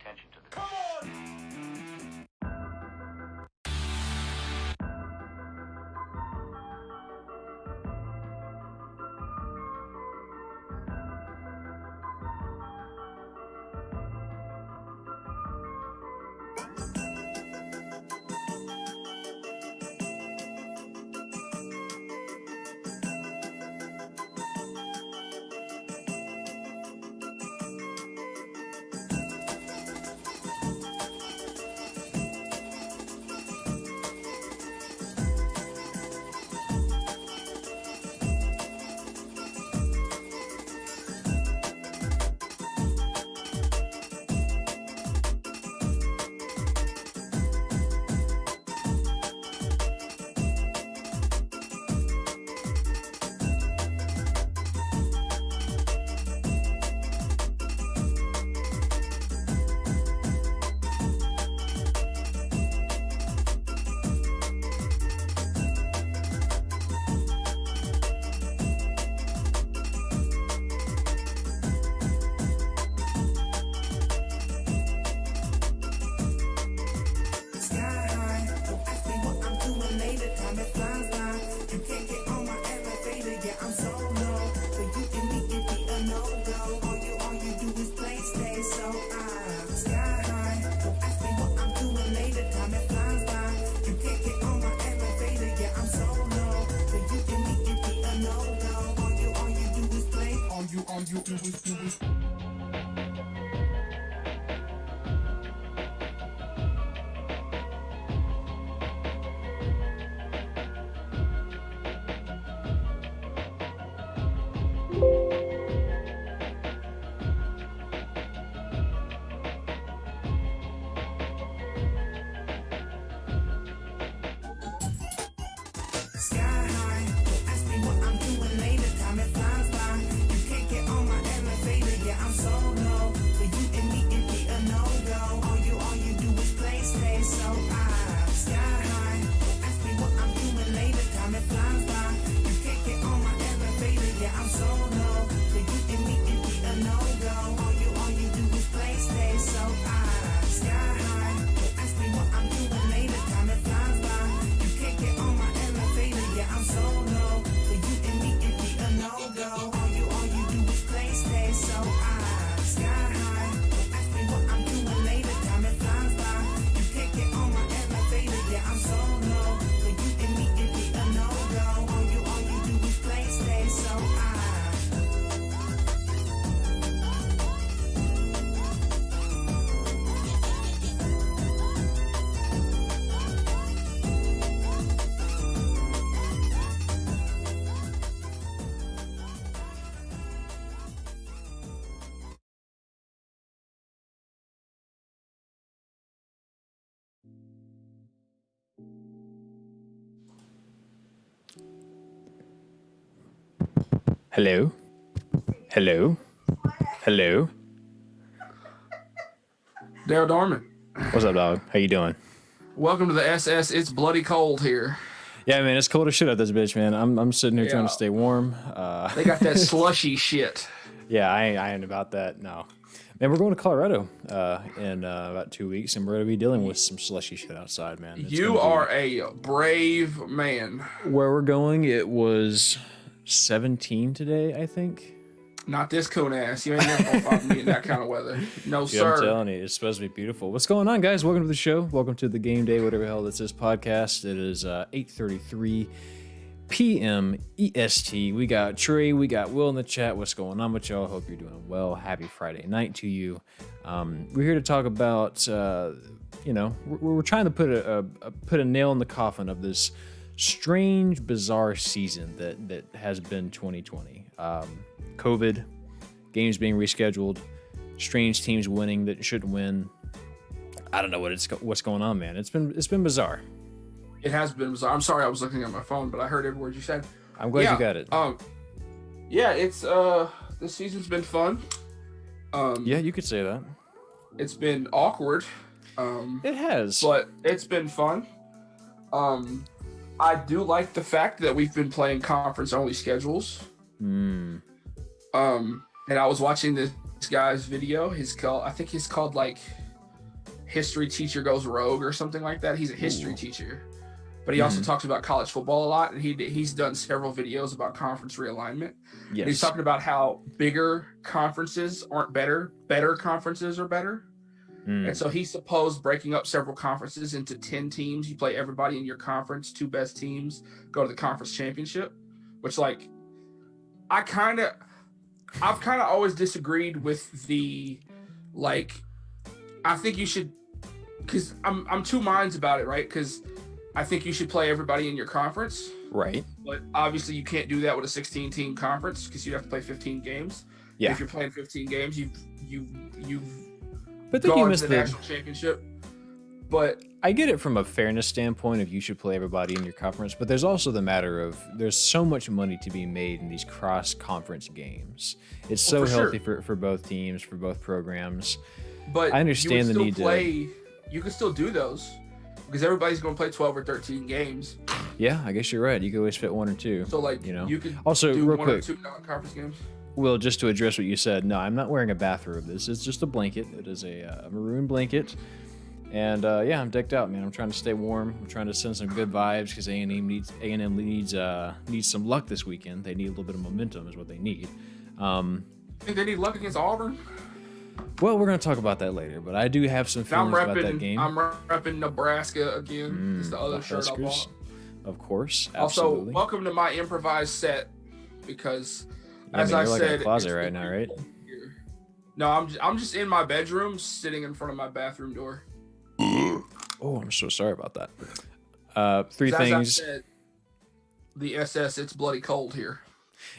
attention to the... Come on! Hello? Hello? Hello? Dale Darman. What's up, dog? How you doing? Welcome to the SS. It's bloody cold here. Yeah, man, it's cold as shit out this bitch, man. I'm sitting here trying to stay warm. They got that slushy shit. Yeah, I ain't about that. No. Man, we're going to Colorado in about 2 weeks, and we're going to be dealing with some slushy shit outside, man. You are a brave man. Where we're going, it was 17 today, I think. Not this coon ass. You ain't never gonna find me in that kind of weather. No, Dude, sir. I'm telling you, it's supposed to be beautiful. What's going on, guys? Welcome to the show. Welcome to the Game Day, whatever the hell this is podcast. It is 8:33 p.m. EST. We got Trey, we got Will in the chat. What's going on with y'all? Hope you're doing well. Happy Friday night to you. We're here to talk about, we're trying to put a nail in the coffin of this strange, bizarre season that has been 2020. COVID, games being rescheduled, strange teams winning that shouldn't win. I don't know what's going on, man. It's been bizarre. It has been bizarre. I'm sorry I was looking at my phone, but I heard every word you said. I'm glad you got it. Yeah, it's this season's been fun. Yeah, you could say that. It's been awkward. It has. But it's been fun. I do like the fact that we've been playing conference only schedules. And I was watching this guy's video. I think he's called like history teacher goes rogue or something like that. He's a history teacher, but he also talks about college football a lot, and he's done several videos about conference realignment. Yes. He's talking about how bigger conferences aren't better conferences are better. And so he supposed breaking up several conferences into 10 teams. You play everybody in your conference, 2 best teams go to the conference championship, which, like, I've kind of always disagreed with the, like, I think you should, because I'm two minds about it, right? Because I think you should play everybody in your conference. Right. But obviously you can't do that with a 16-team conference because you have to play 15 games. Yeah. If you're playing 15 games, you've but then you missed the national championship. But I get it from a fairness standpoint of you should play everybody in your conference, but there's also the matter of there's so much money to be made in these cross-conference games. It's so healthy for both teams, for both programs. But I understand the need to. You can still do those because everybody's going to play 12 or 13 games. Yeah, I guess you're right. You could always fit 1 or 2. So, like, you could also do real 1 quick, or 2 non-conference games. Will, just to address what you said, no, I'm not wearing a bathrobe. This is just a blanket. It is a maroon blanket. And yeah, I'm decked out, man. I'm trying to stay warm. I'm trying to send some good vibes because A&M needs some luck this weekend. They need a little bit of momentum, is what they need. Think they need luck against Auburn? Well, we're going to talk about that later, but I do have some feelings about that game. I'm repping Nebraska again. It's the other shirt I bought. Of course, absolutely. Also, welcome to my improvised set because, as I said, in a closet right now, right? No, I'm just in my bedroom, sitting in front of my bathroom door. Oh, I'm so sorry about that. 3 things. As I said, the SS, it's bloody cold here.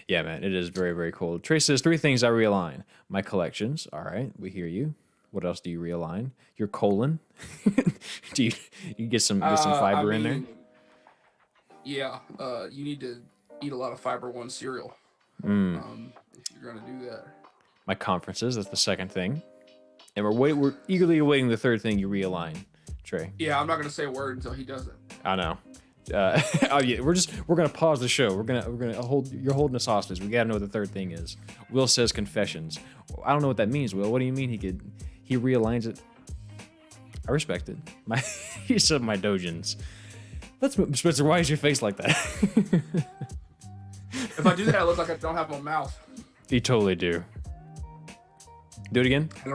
Yeah, man, it is very, very cold. Trey says 3 things I realign. My collections. All right, we hear you. What else do you realign? Your colon. Do you get some fiber in there? Yeah, you need to eat a lot of Fiber One cereal. If you're gonna do that. My conferences. That's the second thing. And we're eagerly awaiting the third thing you realign, Trey. Yeah, I'm not gonna say a word until he does it. I know. Oh yeah, we're gonna pause the show. We're gonna hold. You're holding us hostage. We gotta know what the third thing is. Will says confessions. I don't know what that means. Will, what do you mean he realigns it? I respect it. He said my dojins. Let's move. Spencer, why is your face like that? If I do that, I look like I don't have no mouth. You totally do. Do it again. I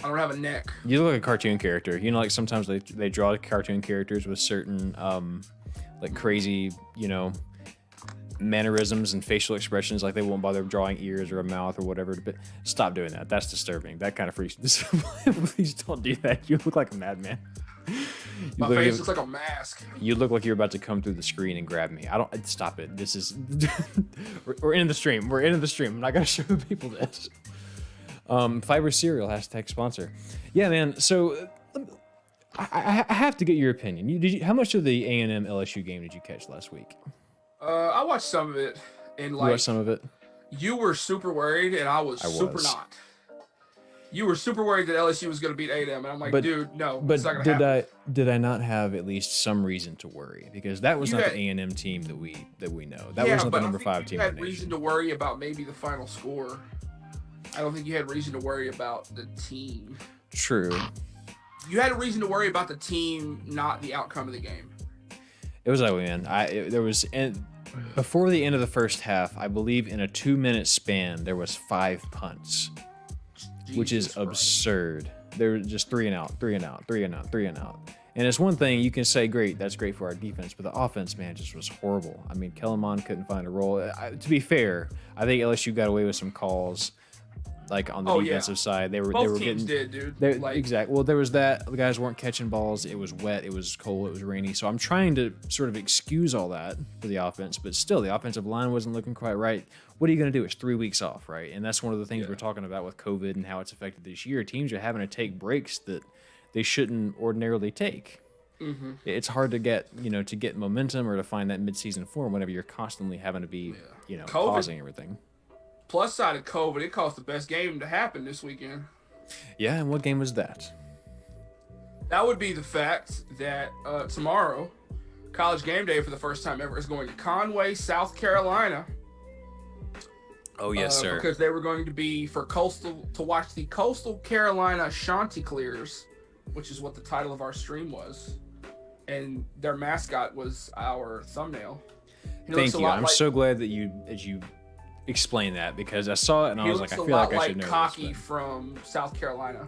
don't have a neck. You look like a cartoon character. You know, like sometimes they draw cartoon characters with certain like crazy, mannerisms and facial expressions. Like they won't bother drawing ears or a mouth or whatever. But stop doing that. That's disturbing. That kind of freaks. Please don't do that. You look like a madman. My face looks like a mask. You look like you're about to come through the screen and grab me. Stop it. This is we're in the stream. We're in the stream. I'm not gonna show people this. Fiber cereal # sponsor. Yeah, man. So I have to get your opinion. How much of the A&M LSU game did you catch last week? I watched some of it, and like you watched some of it. You were super worried, and I was super not. You were super worried that LSU was going to beat A&M, and I'm like, dude, no, but it's not going to happen. Did I not have at least some reason to worry? Because that was not the A&M team that we know. That wasn't the number 5 team. You had reason to worry about maybe the final score. I don't think you had reason to worry about the team. True. You had a reason to worry about the team, not the outcome of the game. It was ugly, man. Before the end of the first half, I believe in a 2-minute span, there was 5 punts. Which is absurd. They're just 3 and out, 3 and out, 3 and out, 3 and out. And it's one thing you can say, great, that's great for our defense, but the offense, man, just was horrible. I mean, Kellen Mond couldn't find a role. To be fair, I think LSU got away with some calls, like on the defensive side. Both teams did, dude. Exactly. Well, there was that. The guys weren't catching balls. It was wet. It was cold. It was rainy. So I'm trying to sort of excuse all that for the offense, but still, the offensive line wasn't looking quite right. What are you going to do? It's 3 weeks off, right? And that's one of the things we're talking about with COVID and how it's affected this year. Teams are having to take breaks that they shouldn't ordinarily take. Mm-hmm. It's hard to get momentum or to find that midseason form whenever you're constantly having to be, pausing everything. Plus side of COVID, it caused the best game to happen this weekend. Yeah, and what game was that? That would be the fact that tomorrow, College Game Day for the first time ever is going to Conway, South Carolina. Oh yes, sir. Because they were going to be to watch the Coastal Carolina Chanticleers, which is what the title of our stream was, and their mascot was our thumbnail. Thank you. I'm so glad that you explained that, because I saw it and I was like, I feel like I should know Cocky this, from South Carolina,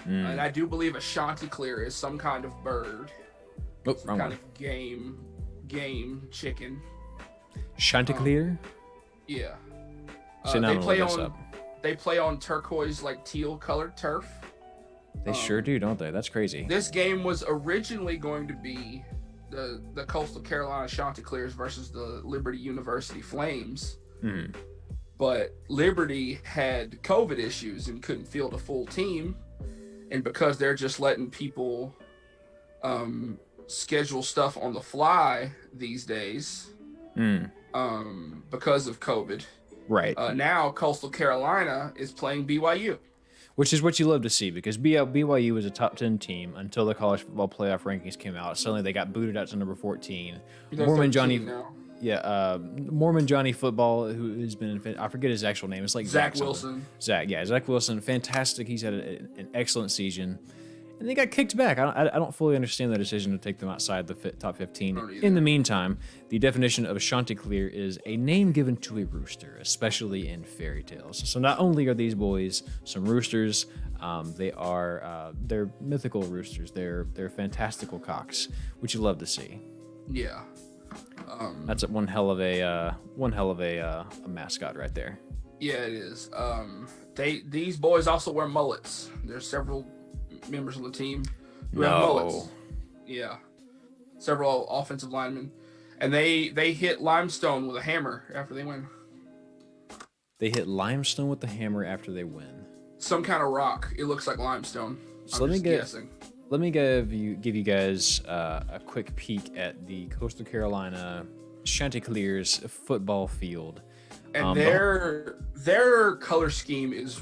and I do believe a Chanticleer is some kind of bird, some kind of game chicken. Chanticleer? Yeah. They play on turquoise, like teal colored turf. They sure do, don't they? That's crazy. This game was originally going to be the Coastal Carolina Chanticleers versus the Liberty University Flames. But Liberty had COVID issues and couldn't field a full team. And because they're just letting people schedule stuff on the fly these days, because of COVID. Right. Now Coastal Carolina is playing BYU. Which is what you love to see, because BYU was a top 10 team until the college football playoff rankings came out. Suddenly they got booted out to number 14. Mormon Johnny Football, who has been, I forget his actual name. It's like Zach Wilson. Zach Wilson. Fantastic. He's had an excellent season. And they got kicked back. I don't fully understand the decision to take them outside the top 15. In the meantime, the definition of a Chanticleer is a name given to a rooster, especially in fairy tales. So not only are these boys some roosters, they're mythical roosters. They're fantastical cocks, which you love to see. Yeah. That's one hell of a mascot right there. Yeah, it is. These boys also wear mullets. There's several members of the team who have mullets. Yeah, several offensive linemen, and they hit limestone with a hammer after they win. They hit limestone with the hammer after they win. Some kind of rock. It looks like limestone. So let me give you guys a quick peek at the Coastal Carolina Chanticleers football field. And their color scheme is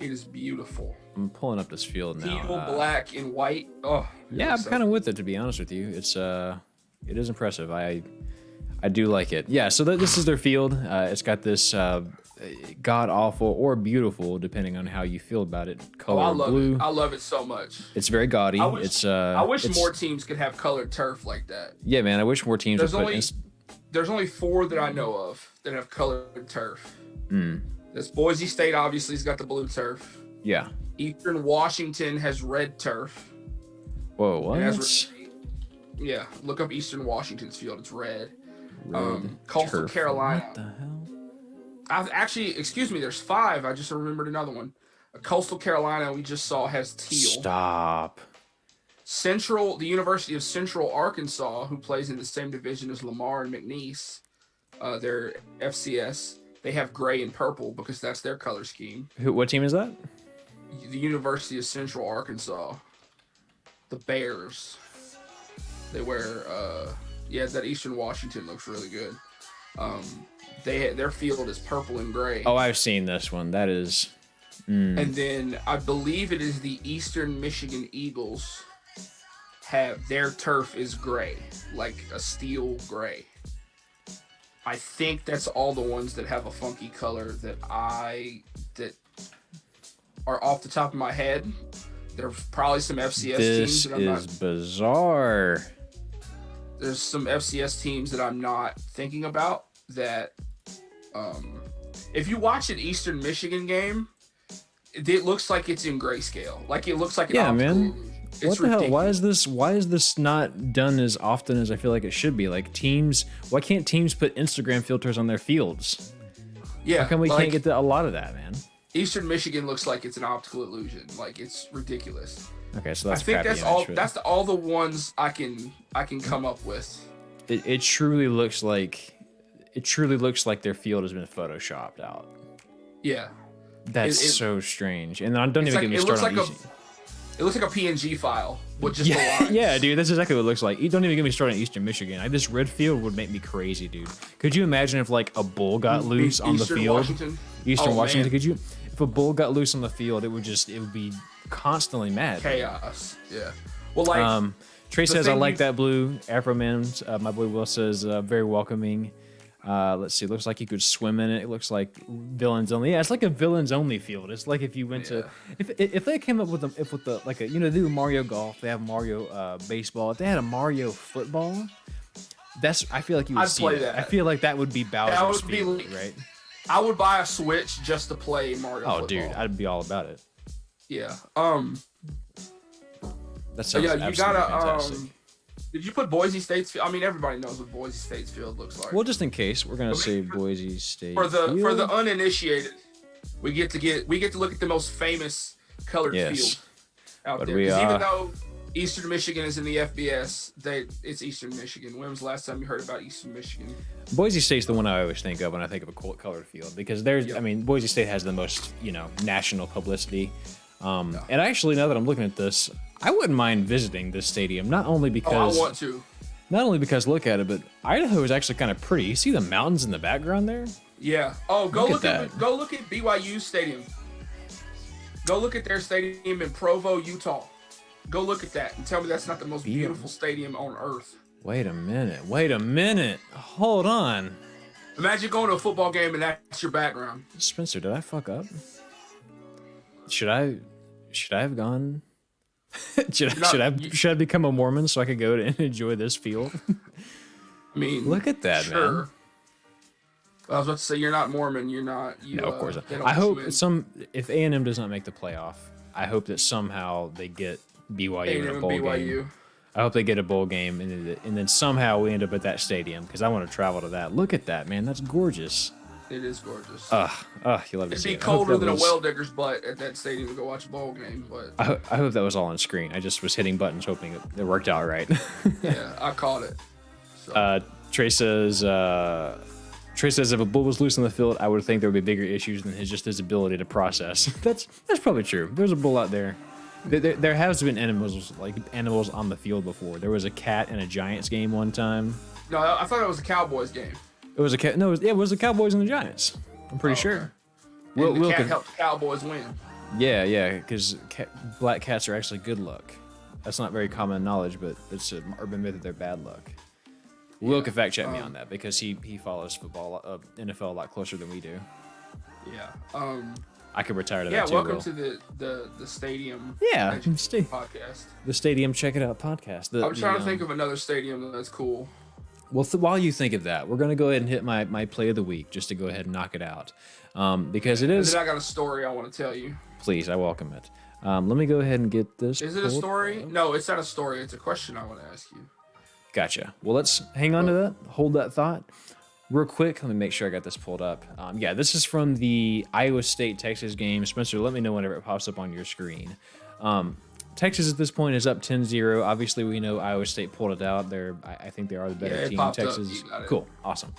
it is beautiful. I'm pulling up this field now. Teal, black, and white. Oh, yeah, I'm kind of with it, to be honest with you. It is impressive. I do like it. Yeah, so this is their field. It's got this god awful or beautiful, depending on how you feel about it, color blue. I love it so much. It's very gaudy. I wish more teams could have colored turf like that. Yeah, man. I wish more teams There's only 4 that I know of that have colored turf. This Boise State obviously has got the blue turf. Yeah. Eastern Washington has red turf. Whoa, what? Yeah, look up Eastern Washington's field. It's red. Coastal Carolina. What the hell? There's 5. I just remembered another one. Coastal Carolina, we just saw, has teal. Stop. The University of Central Arkansas, who plays in the same division as Lamar and McNeese, their FCS, they have gray and purple because that's their color scheme. What team is that? The University of Central Arkansas. The Bears. They wear, that Eastern Washington looks really good. Their field is purple and gray. Oh, I've seen this one. That is. And then I believe it is the Eastern Michigan Eagles. Their turf is gray, like a steel gray. I think that's all the ones that have a funky color that are off the top of my head. There's probably some FCS teams that I'm not. This is bizarre. There's some FCS teams that I'm not thinking about that. If you watch an Eastern Michigan game, it looks like it's in grayscale. Like it looks like an optical illusion. What the hell? Why is this not done as often as I feel like it should be? Like why can't teams put Instagram filters on their fields? Yeah. How come we can't get a lot of that, man? Eastern Michigan looks like it's an optical illusion. Like it's ridiculous. Okay, so that's. I think that's all. That's all the ones I can come up with. It truly looks like their field has been photoshopped out. Yeah. That's so strange. And don't even get me started on Eastern. It looks like a PNG file with just the lines. Yeah, dude, that's exactly what it looks like. Don't even get me started on Eastern Michigan. This red field would make me crazy, dude. Could you imagine if like a bull got loose on the field? Eastern Washington. Could you? If a bull got loose on the field, it would be constantly mad. Chaos. Yeah. Well, like Trey says, I like that blue. Afro Man, my boy Will says, very welcoming. Let's see. It looks like you could swim in it. It looks like villains only. Yeah, it's like a villains only field. It's like if you went to, if they came up with like a they do Mario Golf. They have Mario baseball. If they had a Mario football, I feel like you would see that. I feel like that would be Bowser's field, right? I would buy a Switch just to play Mario football. Dude, I'd be all about it. Yeah. That sounds absolutely fantastic. Did you put Boise State's field? I mean, everybody knows what Boise State's field looks like. Well, just in case, we're gonna say Boise State. For the uninitiated, we get to look at the most famous colored field out there. Because even though Eastern Michigan is in the FBS, it's Eastern Michigan. When was the last time you heard about Eastern Michigan? Boise State's the one I always think of when I think of a colored field, because I mean, Boise State has the most national publicity. And actually, now that I'm looking at this, I wouldn't mind visiting this stadium. Not only because I want to. Not only because look at it, but Idaho is actually kind of pretty. You see the mountains in the background there? Yeah. Oh, go look at BYU's stadium. Go look at their stadium in Provo, Utah. Go look at that and tell me that's not the most beautiful stadium on earth. Wait a minute. Hold on. Imagine going to a football game and that's your background. Spencer, did I fuck up? Should I have gone? should I become a Mormon so I could go and enjoy this field? I mean, look at that, man. I was about to say you're not Mormon. You're not. No, of course not. I hope if A&M does not make the playoff, I hope that somehow they get BYU in a bowl game. I hope they get a bowl game, and then somehow we end up at that stadium because I want to travel to that. Look at that, man. That's gorgeous. It is gorgeous. You love to see it. It'd be colder than a well digger's butt at that stadium to go watch a bowl game, but I hope that was all on screen. I just was hitting buttons hoping it worked out right. Yeah, I caught it. So. Trey says if a bull was loose on the field, I would think there would be bigger issues than his ability to process. That's probably true. There's a bull out there. There has been animals on the field before. There was a cat in a Giants game one time. No, I thought it was a Cowboys game. It was a cat. No, it was the Cowboys and the Giants. I'm pretty sure. And the cat helped the Cowboys win. Yeah, because black cats are actually good luck. That's not very common knowledge, but it's an urban myth that they're bad luck. Will can fact check me on that because he follows football, NFL a lot closer than we do. Yeah. I could retire to that too. Yeah, welcome to the stadium. Yeah, podcast. The stadium, check it out podcast. I'm trying to think of another stadium that's cool. Well, while you think of that, we're gonna go ahead and hit my play of the week just to go ahead and knock it out, because it is. And then I got a story I want to tell you. Please, I welcome it. Let me go ahead and get this. Is it a story? No, it's not a story. It's a question I want to ask you. Gotcha. Well, let's hang on to that. Hold that thought. Real quick, let me make sure I got this pulled up. Yeah, this is from the Iowa State-Texas game. Spencer, let me know whenever it pops up on your screen. Texas at this point is up 10-0. Obviously, we know Iowa State pulled it out. I think they are the better team. Texas, cool, awesome.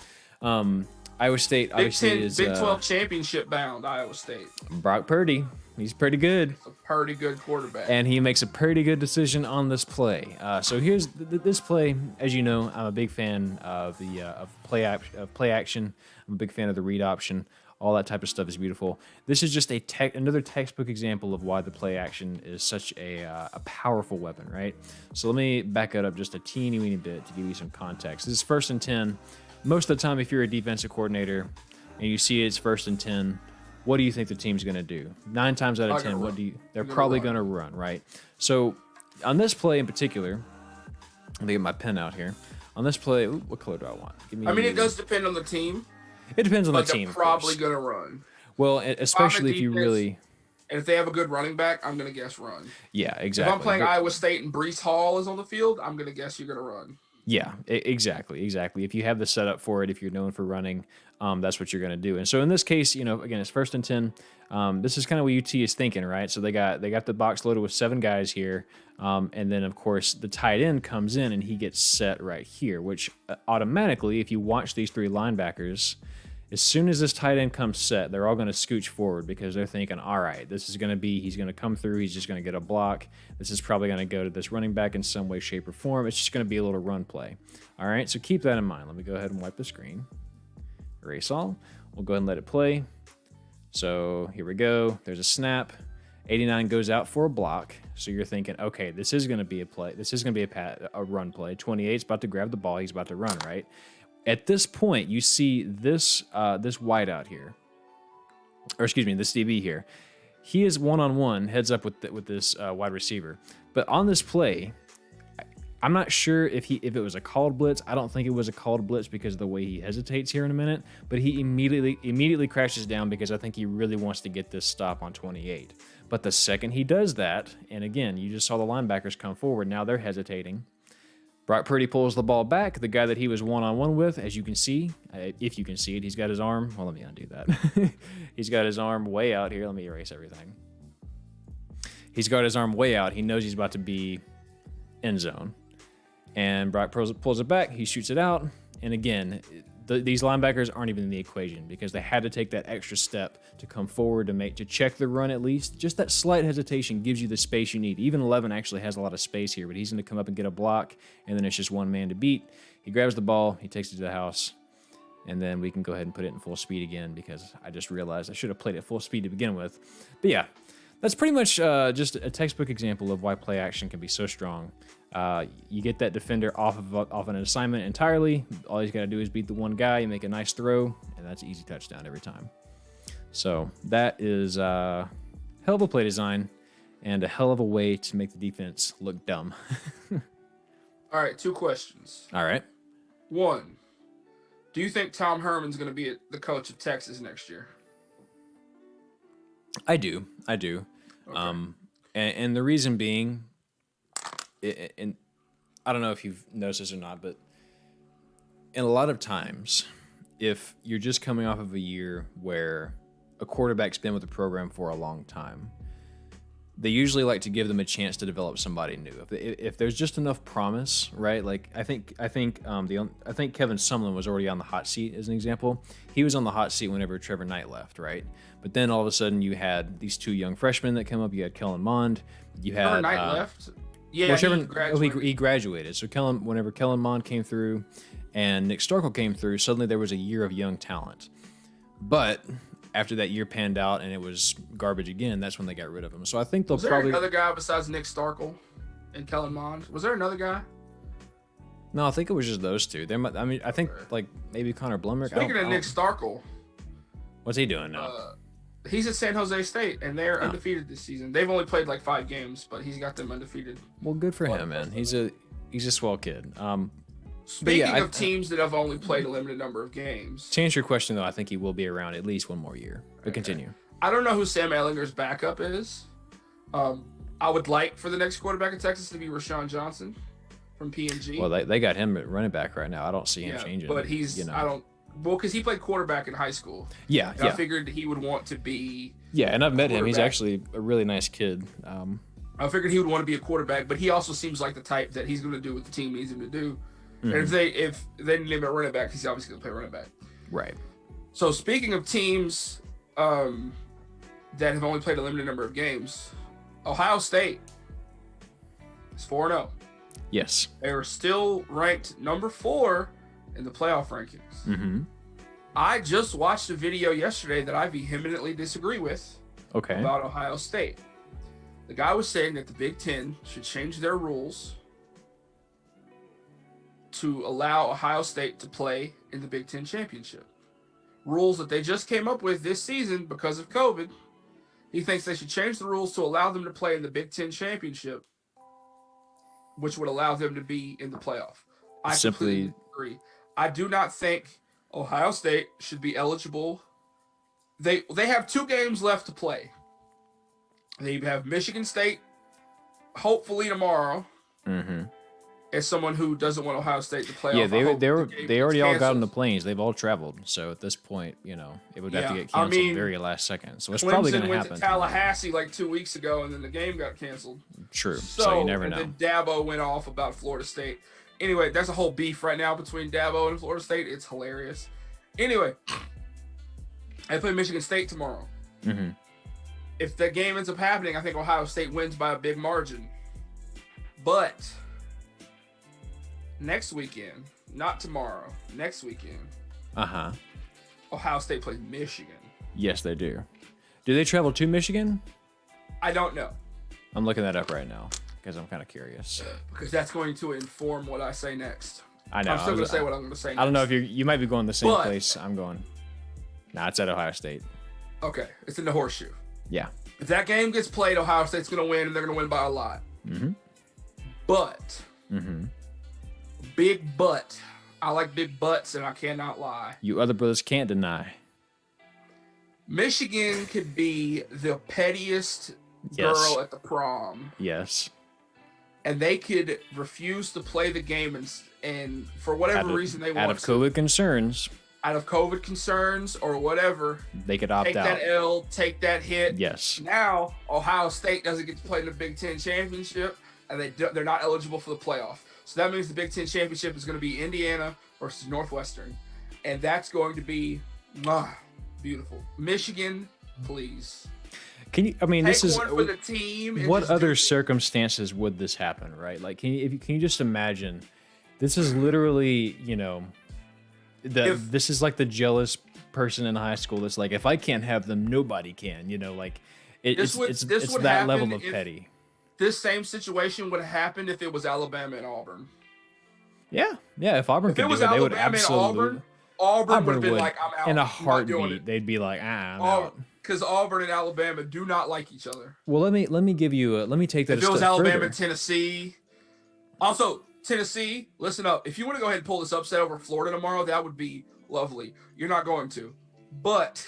Iowa State obviously is Big 12 championship bound. Iowa State. Brock Purdy. He's pretty good. He's a pretty good quarterback. And he makes a pretty good decision on this play. So here's this play. As you know, I'm a big fan of play action. I'm a big fan of the read option. All that type of stuff is beautiful. This is just another textbook example of why the play action is such a powerful weapon, right? So let me back it up just a teeny weeny bit to give you some context. This is 1st and 10. Most of the time, if you're a defensive coordinator and you see it's 1st and 10, what do you think the team's going to do? 9 times out of 10, they're probably going to run, right? So on this play in particular, let me get my pen out here. On this play, what color do I want? It does depend on the team. It depends on the team. They're probably going to run. Well, especially if you really... And if they have a good running back, I'm going to guess run. Yeah, exactly. If I'm playing Iowa State and Breece Hall is on the field, I'm going to guess you're going to run. Yeah, exactly. If you have the setup for it, if you're known for running, that's what you're going to do. And so in this case, again, it's 1st and 10. This is kind of what UT is thinking, right? So they got the box loaded with 7 guys here, and then of course the tight end comes in and he gets set right here, which automatically, if you watch these 3 linebackers, as soon as this tight end comes set, they're all going to scooch forward because they're thinking, all right, he's going to come through. He's just going to get a block. This is probably going to go to this running back in some way, shape, or form. It's just going to be a little run play. All right, so keep that in mind. Let me go ahead and wipe the screen. Erase all. We'll go ahead and let it play. So here we go. There's a snap. 89 goes out for a block. So you're thinking, okay, this is going to be a play. This is going to be a run play. 28's about to grab the ball. He's about to run, right? At this point, you see this this wideout here, or excuse me, this DB here. He is one-on-one, heads up with this wide receiver. But on this play, I'm not sure if it was a called blitz. I don't think it was a called blitz because of the way he hesitates here in a minute. But he immediately crashes down because I think he really wants to get this stop on 28. But the second he does that, and again, you just saw the linebackers come forward. Now they're hesitating. Brock Purdy pulls the ball back. The guy that he was one-on-one with, as you can see, if you can see it, he's got his arm. Well, let me undo that. He's got his arm way out here. Let me erase everything. He's got his arm way out. He knows he's about to be end zone. And Brock pulls it back. He shoots it out. And again, these linebackers aren't even in the equation because they had to take that extra step to come forward to check the run at least. Just that slight hesitation gives you the space you need. Even 11 actually has a lot of space here, but he's going to come up and get a block, and then it's just one man to beat. He grabs the ball. He takes it to the house. And then we can go ahead and put it in full speed again because I just realized I should have played it full speed to begin with. But yeah, that's pretty much just a textbook example of why play action can be so strong. You get that defender off an assignment entirely. All he's got to do is beat the one guy, you make a nice throw, and that's an easy touchdown every time. So that is a hell of a play design and a hell of a way to make the defense look dumb. All right, 2 questions. All right. 1, do you think Tom Herman's going to be the coach of Texas next year? I do. Okay. And the reason being, and I don't know if you've noticed this or not, but in a lot of times, if you're just coming off of a year where a quarterback's been with the program for a long time, they usually like to give them a chance to develop somebody new. If there's just enough promise, right? Like I think Kevin Sumlin was already on the hot seat as an example. He was on the hot seat whenever Trevor Knight left, right? But then all of a sudden you had these 2 young freshmen that come up. You had Kellen Mond. You had Trevor Knight left. Yeah, he graduated. So whenever Kellen Mond came through and Nick Starkel came through, suddenly there was a year of young talent. But after that year panned out and it was garbage again, that's when they got rid of him. So I think they'll probably... Was there another guy besides Nick Starkel and Kellen Mond? Was there another guy? No, I think it was just those 2. I think like maybe Connor Blumrick. Speaking of Nick Starkel, what's he doing now? He's at San Jose State, and they're undefeated this season. They've only played like 5 games, but he's got them undefeated. Well, good for him, man. He's a swell kid. Speaking of teams that have only played a limited number of games. To answer your question, though, I think he will be around at least one more year. But continue. I don't know who Sam Ehlinger's backup is. I would like for the next quarterback of Texas to be Rashawn Johnson from PNG. Well, they got him at running back right now. I don't see him changing. But because he played quarterback in high school. Yeah. I figured he would want to be. Yeah, and I've met him. He's actually a really nice kid. I figured he would want to be a quarterback, but he also seems like the type that he's going to do what the team needs him to do. Mm-hmm. And if they need him at running back, he's obviously going to play running back. Right. So speaking of teams that have only played a limited number of games, Ohio State is 4-0. Yes. They are still ranked number 4 in the playoff rankings. Mm-hmm. I just watched a video yesterday that I vehemently disagree with about Ohio State. The guy was saying that the Big Ten should change their rules to allow Ohio State to play in the Big Ten championship. Rules that they just came up with this season because of COVID. He thinks they should change the rules to allow them to play in the Big Ten championship, which would allow them to be in the playoff. I completely agree. I do not think Ohio State should be eligible. They have 2 games left to play. They have Michigan State, hopefully tomorrow. Mm-hmm. As someone who doesn't want Ohio State to play, they already all got on the planes. They've all traveled. So at this point, it would have to get canceled very last second. So it's probably going to happen. Went to Tallahassee like 2 weeks ago, and then the game got canceled. True. So you never know. And then Dabo went off about Florida State. Anyway, there's a whole beef right now between Dabo and Florida State. It's hilarious. Anyway, I play Michigan State tomorrow. Mm-hmm. If the game ends up happening, I think Ohio State wins by a big margin. But next weekend, not tomorrow, next weekend, Ohio State plays Michigan. Yes, they do. Do they travel to Michigan? I don't know. I'm looking that up right now because I'm kind of curious. Because that's going to inform what I say next. I know. I'm still going to say what I'm going to say next. I don't know if you might be going the same place I'm going. Nah, it's at Ohio State. Okay, it's in the horseshoe. Yeah. If that game gets played, Ohio State's going to win, and they're going to win by a lot. Mm-hmm. But, big but, I like big butts, and I cannot lie. You other brothers can't deny. Michigan could be the pettiest girl at the prom. Yes. And they could refuse to play the game and for whatever reason they want out of COVID concerns. Out of COVID concerns or whatever. They could opt out. Take that L, take that hit. Yes. Now, Ohio State doesn't get to play in the Big Ten Championship, and they're not eligible for the playoff. So that means the Big Ten Championship is going to be Indiana versus Northwestern. And that's going to be beautiful. Michigan, please. Can you? I mean, Take this is one for the team. What other circumstances would this happen, right? Like, can you just imagine? This is literally, this is like the jealous person in high school that's like, if I can't have them, nobody can. Like, it's that level of petty. This same situation would have happened if it was Alabama and Auburn. Yeah. If Auburn could do it, they would absolutely. Auburn would have been like, I'm out. In a heartbeat, they'd be like, I'm out. Because Auburn and Alabama do not like each other. Well, let me take that. If it was Alabama and Tennessee, also Tennessee, listen up. If you want to go ahead and pull this upset over Florida tomorrow, that would be lovely. You're not going to, but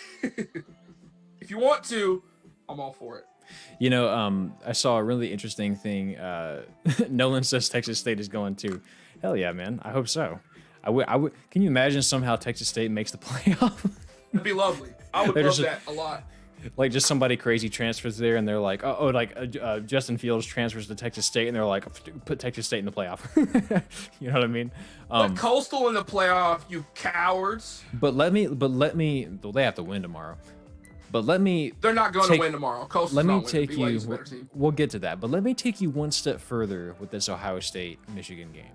if you want to, I'm all for it. I saw a really interesting thing. Nolan says Texas State is going to. Hell yeah, man! I hope so. I would. Can you imagine somehow Texas State makes the playoff? It'd be lovely. I would love that a lot. Like just somebody crazy transfers there, and they're like, Justin Fields transfers to Texas State, and they're like, put Texas State in the playoff. You know what I mean? Put Coastal in the playoff, you cowards. But let me. Well, they have to win tomorrow. But They're not going to win tomorrow. Coastal's let me not take winning. you. We'll get to that, but let me take you one step further with this Ohio State Michigan game.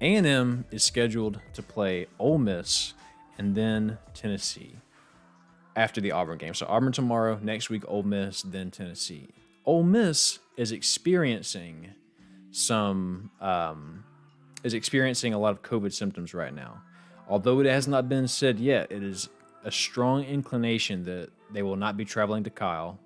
A&M is scheduled to play Ole Miss and then Tennessee after the Auburn game. So Auburn tomorrow, next week Ole Miss, then Tennessee. Ole Miss is experiencing a lot of COVID symptoms right now. Although it has not been said yet, it is a strong inclination that they will not be traveling to Kyle,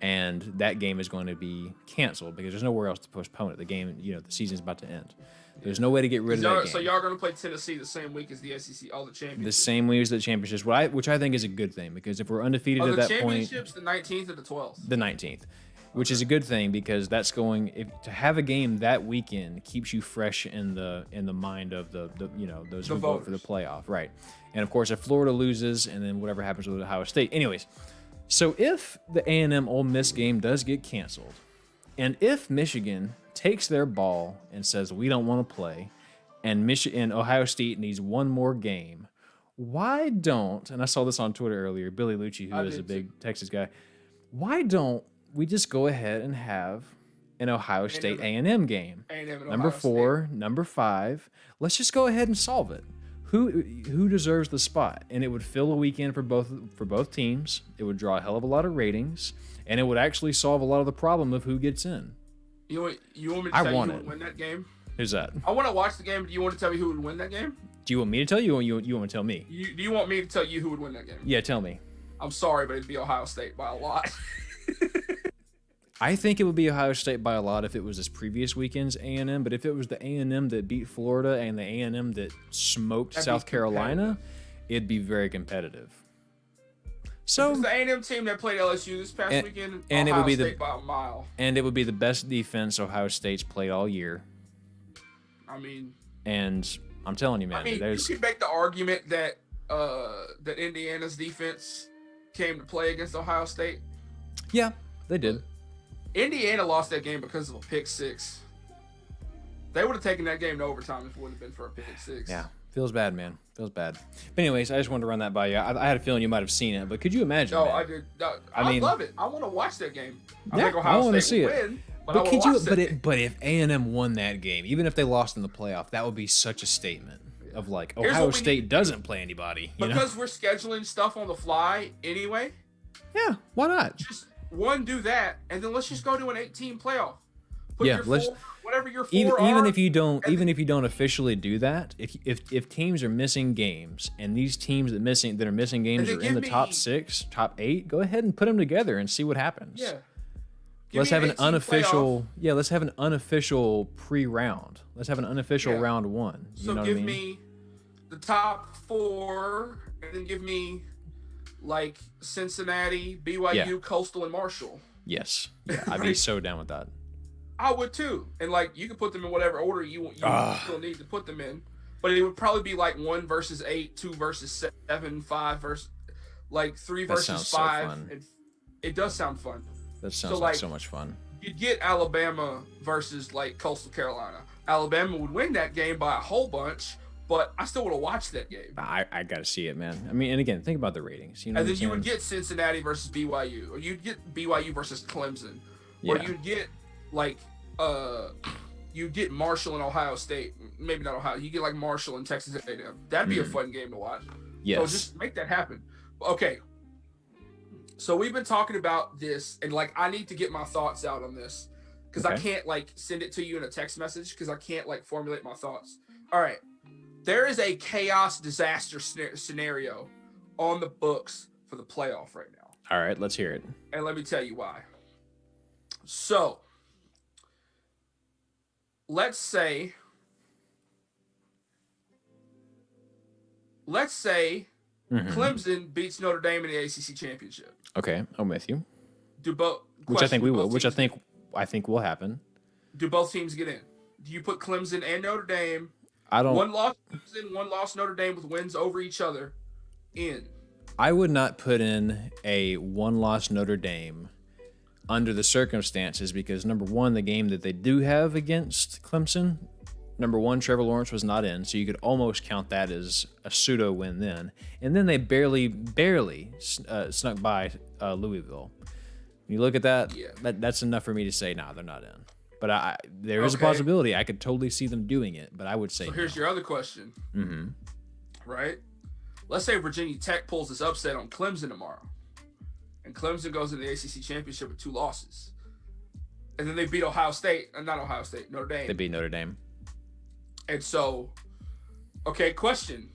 and that game is going to be canceled because there's nowhere else to postpone it. The game, the season's about to end. There's no way to get rid of that game. So y'all are going to play Tennessee the same week as the SEC, all the championships? The same week as the championships, which I think is a good thing, because if we're undefeated at that point... the championships the 19th or the 12th? The 19th, which is a good thing, because that's to have a game that weekend keeps you fresh in the mind of the those who vote for the playoff, right? And of course, if Florida loses, and then whatever happens with Ohio State. Anyways, so if the A&M Ole Miss game does get canceled, and if Michigan takes their ball and says we don't want to play, and Ohio State needs one more game, why don't? And I saw this on Twitter earlier. Billy Lucci, who is a big Texas guy, why don't we just go ahead and have an Ohio State A&M game? Number 4, number 5. Let's just go ahead and solve it. Who deserves the spot? And it would fill a weekend for both teams. It would draw a hell of a lot of ratings, and it would actually solve a lot of the problem of who gets in. You want me to tell you who would win that game? Who's that? I want to watch the game. Do you want to tell me who would win that game? Do you want me to tell you, or you want to tell me? Do you want me to tell you who would win that game? Yeah, tell me. I'm sorry, but it'd be Ohio State by a lot. I think it would be Ohio State by a lot if it was this previous weekend's A&M, but if it was the A&M that beat Florida and the A&M that smoked South Carolina, it'd be very competitive. So it's the A&M team that played LSU this past weekend, and Ohio State by a mile. And it would be the best defense Ohio State's played all year. And I'm telling you, man, you could make the argument that that Indiana's defense came to play against Ohio State. Yeah, they did. Indiana lost that game because of a pick 6. They would have taken that game to overtime if it wouldn't have been for a pick 6. Yeah. Feels bad, man. Feels bad. But anyways, I just wanted to run that by you. I had a feeling you might have seen it, but could you imagine? No, man? I did. I love it. I want to watch that game. I think I want to State see will it. win, but if A&M won that game, even if they lost in the playoff, that would be such a statement of like Ohio State doesn't play anybody. Because we're scheduling stuff on the fly anyway. Yeah, why not? Just do that, and then let's just go to an 8-team playoff. Put Yeah, your let's four, whatever your four even are, if you don't officially do that, if teams are missing games and these teams that are missing games are in the top 6, top 8, go ahead and put them together and see what happens. Yeah. Let's have an unofficial let's have an unofficial pre-round. Let's have an unofficial round 1. So give me the top 4 and then give me like Cincinnati, BYU, Coastal, and Marshall. Yes. Yeah, I'd be so down with that. I would too. And like you can put them in whatever order you still need to put them in. But it would probably be like 1 versus 8, 2 versus 7, 5 versus like 3 versus 5. So fun. It does sound fun. That sounds like so much fun. You'd get Alabama versus like Coastal Carolina. Alabama would win that game by a whole bunch, but I still would have watched that game. I got to see it, man. I mean, and again, think about the ratings. You know, and then you would get Cincinnati versus BYU, or you'd get BYU versus Clemson, or you'd get like you get Marshall and Ohio State. Maybe not Ohio. You get like Marshall and Texas A&M. That'd be a fun game to watch. Yes. So just make that happen. Okay. So we've been talking about this, and like I need to get my thoughts out on this because I can't like send it to you in a text message because I can't like formulate my thoughts. All right. There is a chaos disaster scenario on the books for the playoff right now. All right, let's hear it. And let me tell you why. So, let's say Clemson beats Notre Dame in the ACC championship. Okay, I'm with you. Which I think we will. Which I think will happen. Do both teams get in? Do you put Clemson and Notre Dame? I don't. One loss Clemson, one loss Notre Dame with wins over each other. In. I would not put in a one-loss Notre Dame under the circumstances because number one, the game that they do have against Clemson, number one, Trevor Lawrence was not in, so you could almost count that as a pseudo win then. And then they barely snuck by Louisville. When you look at that, that's enough for me to say, nah, they're not in. But there is a possibility. I could totally see them doing it, but I would say so. Here's your other question. Mm-hmm. Right? Let's say Virginia Tech pulls this upset on Clemson tomorrow, and Clemson goes into the ACC championship with 2 losses, and then they beat Notre Dame. They beat Notre Dame. And so, question.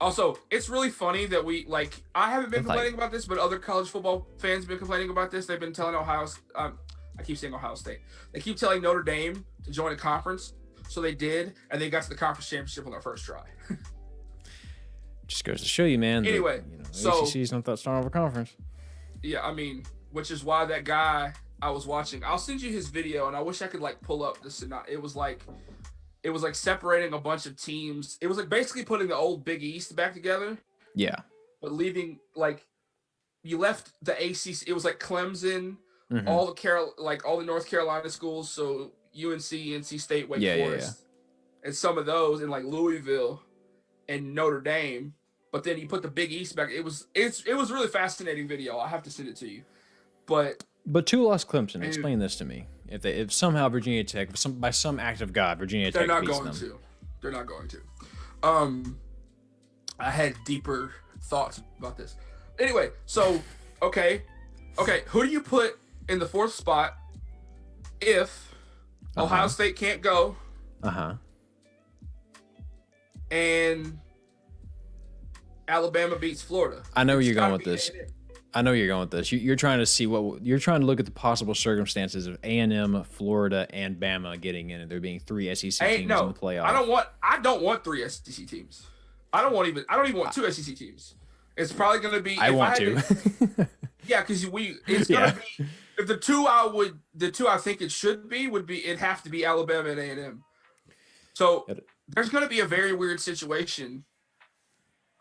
Also, it's really funny that I haven't been complaining about this, but other college football fans have been complaining about this. They've been telling I keep saying Ohio State. They keep telling Notre Dame to join a conference. So they did, and they got to the conference championship on their first try. Just goes to show you, man. Anyway, so ACC's not that strong of a conference. Yeah, I mean, which is why that guy I was watching, I'll send you his video, and I wish I could pull up this. It was like separating a bunch of teams. It was basically putting the old Big East back together. Yeah. But leaving you left the ACC. It was Clemson, mm-hmm. all the North Carolina schools. So UNC, NC State, Wake Forest, and some of those in Louisville and Notre Dame. But then you put the Big East back. It was really fascinating video. I have to send it to you. But 2 lost Clemson. Explain this to me. If somehow Virginia Tech, by some act of God, Virginia Tech beats them. They're not going to. I had deeper thoughts about this. Anyway, so okay. Who do you put in the 4th spot if Ohio State can't go? And Alabama beats Florida. I know where you're going with this. You're trying to see you're trying to look at the possible circumstances of A&M, Florida, and Bama getting in, and there being 3 SEC teams in the playoff. I don't want 3 SEC teams. I don't even want 2 SEC teams. It's probably going to be. I want to. Yeah, because it's going to be. If the two I think it should be it'd have to be Alabama and A&M. So there's going to be a very weird situation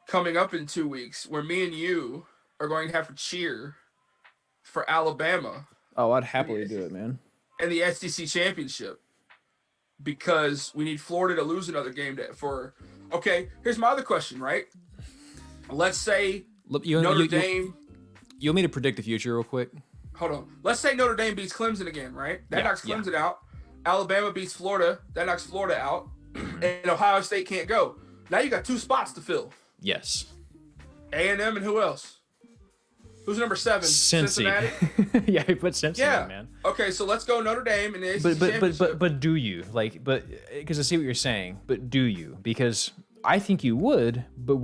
coming up in 2 weeks where me and you are going to have to cheer for Alabama. Oh, I'd happily do it, man. And the SEC championship because we need Florida to lose another game here's my other question, right? Let's say Notre Dame. You want me to predict the future real quick? Hold on. Let's say Notre Dame beats Clemson again, right? That knocks Clemson out. Alabama beats Florida. That knocks Florida out. And Ohio State can't go. Now you got 2 spots to fill. Yes. A&M and who else? Who's number 7? Cincy. Cincinnati? Yeah, he put Cincy in, man. Okay, so let's go Notre Dame in the ACC Championship. But do you? Because I see what you're saying, but do you? Because I think you would, but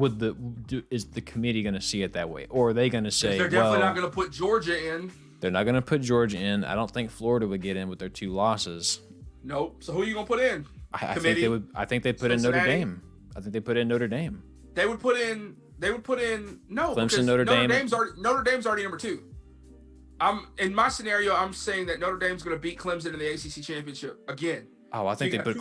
is the committee going to see it that way? Or are they going to say, they're definitely not going to put Georgia in. They're not going to put Georgia in. I don't think Florida would get in with their 2 losses. Nope. So who are you going to put in? I think they would. I think they put in Notre Dame. I think they put in Notre Dame. They would put in no. Clemson, Notre Dame. Notre Dame's already number 2. In my scenario, I'm saying that Notre Dame's going to beat Clemson in the ACC championship again. Oh, I think they put.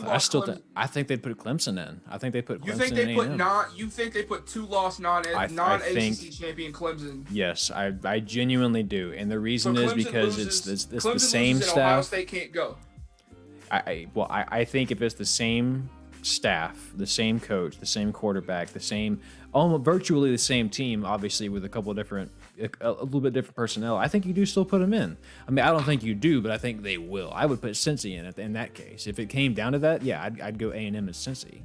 I think they put Clemson in. I think they put Clemson. You think they put 2-loss non-ACC champion Clemson? Yes, I genuinely do, and the reason is because it's the same staff. Ohio State can't go. I think if it's the same staff, the same coach, the same quarterback, virtually the same team, obviously with a little bit different personnel, I think you do still put them in. I mean, I don't think you do, but I think they will. I would put Cincy in that case. If it came down to that, yeah, I'd go A&M and Cincy.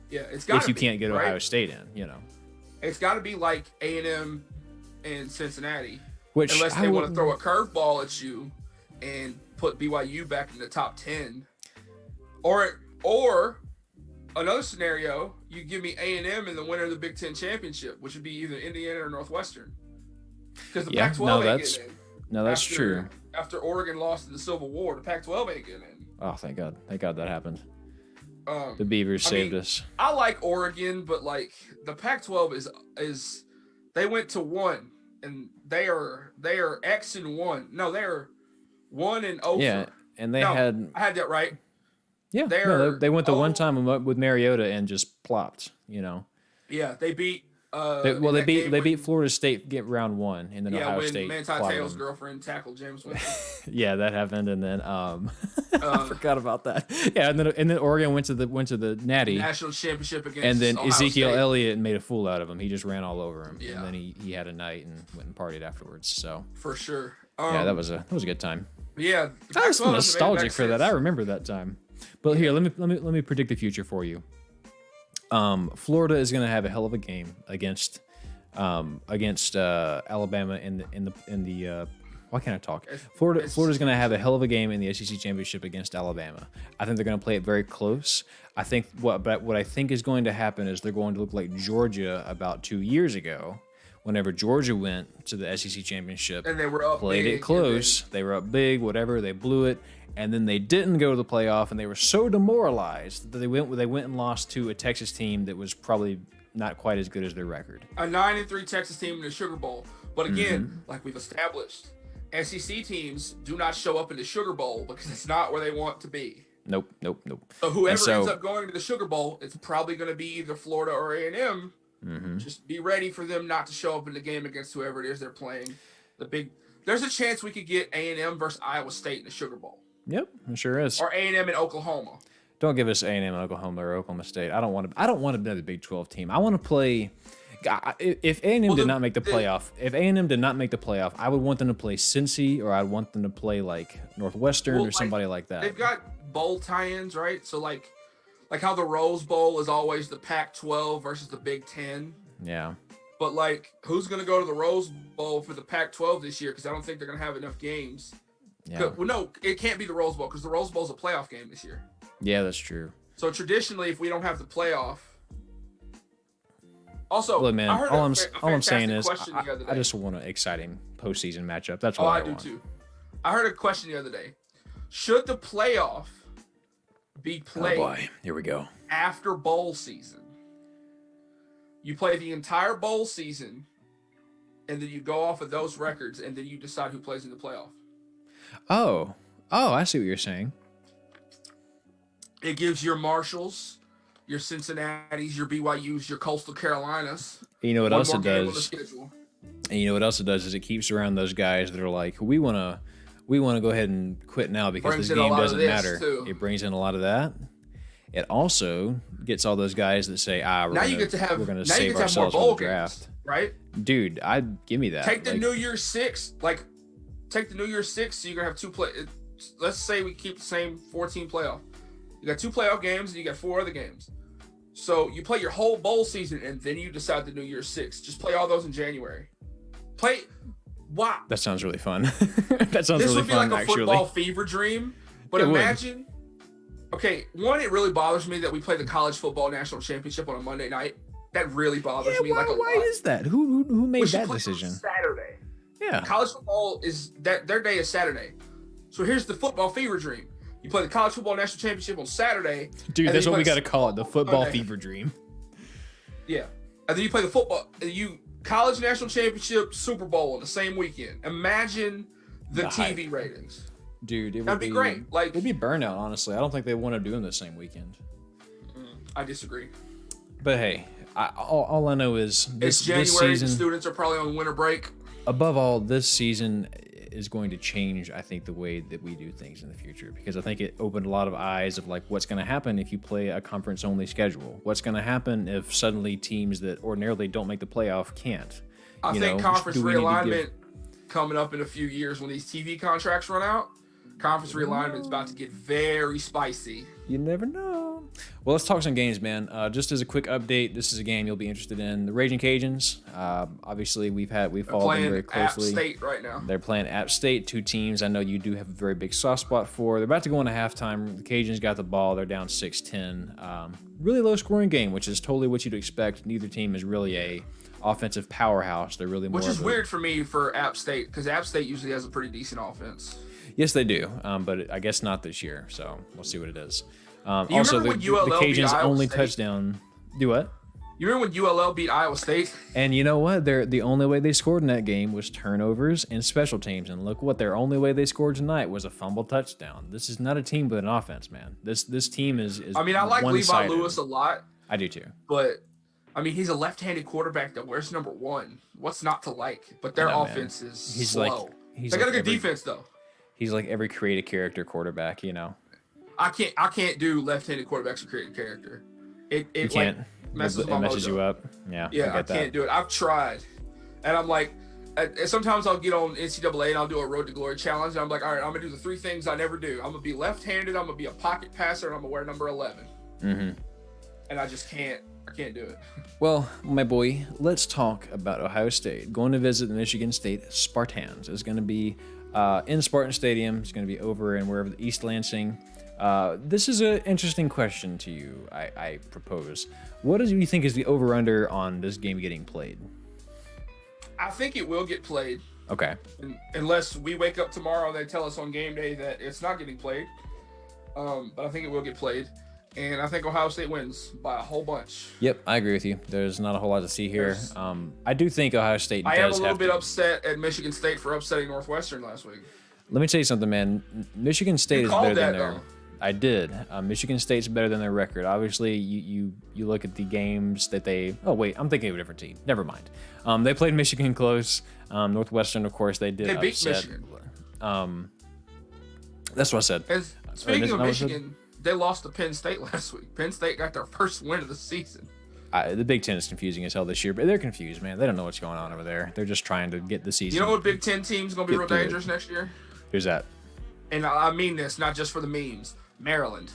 Yeah, it's got to be. If you can't get Ohio State in, It's got to be like A&M and Cincinnati. Unless they want to throw a curveball at you and put BYU back in the top 10. Or another scenario, you give me A&M in the winner of the Big Ten championship, which would be either Indiana or Northwestern. Because the Pac-12 ain't getting in. No, that's true. After Oregon lost in the Civil War, the Pac-12 ain't getting in. Oh, thank God. Thank God that happened. The Beavers saved us. I like Oregon, but like the Pac-12 is they went to 1 and they are X and 1. No, they are 1 and 0. Yeah, and I had that right. Yeah, they went the one time with Mariota and just plopped. Yeah, they beat. They beat Florida State when Ohio State. Manti Te'o's girlfriend tackled James Winston. Yeah, that happened, and then I forgot about that. Yeah, and then Oregon went to the Natty national championship against. And then Ohio Ezekiel State. Elliott made a fool out of him. He just ran all over him, and then he had a night and went and partied afterwards. So for sure, that was a good time. Yeah, I was nostalgic for that. I remember that time. But here, let me predict the future for you. Florida is going to have a hell of a game against Alabama in the why can't I talk? Florida's going to have a hell of a game in the SEC championship against Alabama. I think they're going to play it very close. I think what I think is going to happen is they're going to look like Georgia about 2 years ago. Whenever Georgia went to the SEC championship, and they were up played big, it close, they were up big, whatever, they blew it. And then they didn't go to the playoff, and they were so demoralized that they went and lost to a Texas team that was probably not quite as good as their record. A 9-3 Texas team in the Sugar Bowl. But again, like we've established, SEC teams do not show up in the Sugar Bowl because it's not where they want to be. Nope. So whoever ends up going to the Sugar Bowl, it's probably going to be either Florida or A&M. Just be ready for them not to show up in the game against whoever it is they're playing. There's a chance we could get A&M versus Iowa State in the Sugar Bowl. Yep, it sure is. Or A&M in Oklahoma. Don't give us A&M in Oklahoma or Oklahoma State. I don't want another Big 12 team. I want to play. If A&M did not make the playoff, I would want them to play Cincy, or I'd want them to play like Northwestern or somebody like that. They've got bowl tie-ins, right? So like how the Rose Bowl is always the Pac-12 versus the Big 10. Yeah. But like, who's going to go to the Rose Bowl for the Pac-12 this year? Because I don't think they're going to have enough games. Yeah. Well, no, it can't be the Rose Bowl because the Rose Bowl is a playoff game this year. Yeah, that's true. So traditionally, if we don't have the playoff, also, look, man, all I'm saying is I just want an exciting postseason matchup. That's what I want. I do too. I heard a question the other day: should the playoff be played? Oh boy, here we go. After bowl season, you play the entire bowl season, and then you go off of those records, and then you decide who plays in the playoff. Oh, I see what you're saying. It gives your Marshalls, your Cincinnatis, your BYUs, your Coastal Carolinas. You know what else it does? And you know what else it does is it keeps around those guys that are like, we want to go ahead and quit now because this game doesn't matter. It brings in a lot of that. It also gets all those guys that say, we're going to save ourselves for the draft. Games, right? Dude, give me that. Take the New Year's Six, so you're going to have two play. Let's say we keep the same 14 playoff. You got 2 playoff games and you got 4 other games. So you play your whole bowl season and then you decide the New Year's Six. Just play all those in January. Wow. That sounds really fun. That sounds This really would be fun, like a actually. football fever dream. But imagine, okay, one, it really bothers me that we play the college football national championship on a Monday night. That really bothers me. Why is that? Who made that decision? Saturday. Yeah. College football is that their day is Saturday. So here's the football fever dream. You play the college football national championship on Saturday. Dude, that's what we got to call it, the football fever dream. Yeah. And then you play the college national championship Super Bowl on the same weekend. Imagine the TV ratings. Dude, that'd be great. Like, it'd be burnout, honestly. I don't think they want to do them the same weekend. I disagree. But hey, all I know is it's January. This season, the students are probably on winter break. Above all, this season is going to change, I think, the way that we do things in the future, because I think it opened a lot of eyes of like what's going to happen if you play a conference-only schedule. What's going to happen if suddenly teams that ordinarily don't make the playoff can't? I think conference realignment coming up in a few years when these TV contracts run out. Conference realignment is about to get very spicy. You never know. Well, let's talk some games, man. Just as a quick update, this is a game you'll be interested in. The Raging Cajuns. Obviously, we've followed them very closely. App State right now. They're playing App State, two teams I know you do have a very big soft spot for. They're about to go into halftime. The Cajuns got the ball. They're down 6-10. Really low scoring game, which is totally what you'd expect. Neither team is really a offensive powerhouse. They're really more. Which is weird for me for App State, because App State usually has a pretty decent offense. Yes, they do, but I guess not this year. So we'll see what it is. You also, the Cajuns' only State? touchdown. Do what? You remember when ULL beat Iowa State? And you know what? The only way they scored in that game was turnovers and special teams. And look what their only way they scored tonight was a fumble touchdown. This is not a team with an offense, man. This team is I mean, I like Levi Lewis a lot. I do too. But I mean, he's a left-handed quarterback that wears number 1. What's not to like? But their offense is slow. They got a good defense though. He's like every creative character quarterback, you know. I can't do left-handed quarterbacks with creative character. It can't. Like messes It messes you up. Yeah. Yeah, I can't do it. I've tried, and I'm like, sometimes I'll get on NCAA and I'll do a Road to Glory challenge, and I'm like, all right, I'm gonna do the 3 things I never do. I'm gonna be left-handed. I'm gonna be a pocket passer, and I'm gonna wear number 11. Mm-hmm. And I just can't. I can't do it. Well, my boy, let's talk about Ohio State going to visit the Michigan State Spartans. It's going to be in Spartan Stadium. It's going to be over in wherever the East Lansing. This is an interesting question to you. I propose. What do you think is the over/under on this game getting played? I think it will get played. Okay. Unless we wake up tomorrow and they tell us on game day that it's not getting played. But I think it will get played. And I think Ohio State wins by a whole bunch. Yep, I agree with you. There's not a whole lot to see here. I do think Ohio State does have I am a little bit upset at Michigan State for upsetting Northwestern last week. Let me tell you something, man. Michigan State is better than their... I did. Michigan State's better than their record. Obviously, you look at the games that they... Oh, wait, I'm thinking of a different team. Never mind. They played Michigan close. Northwestern, of course, they did beat upset. Michigan. That's what I said. And speaking of Michigan... They lost to Penn State last week. Penn State got their first win of the season. The Big Ten is confusing as hell this year, but they're confused, man. They don't know what's going on over there. They're just trying to get the season. You know what Big Ten team's going to be real dangerous next year? Who's that? And I mean this, not just for the memes. Maryland.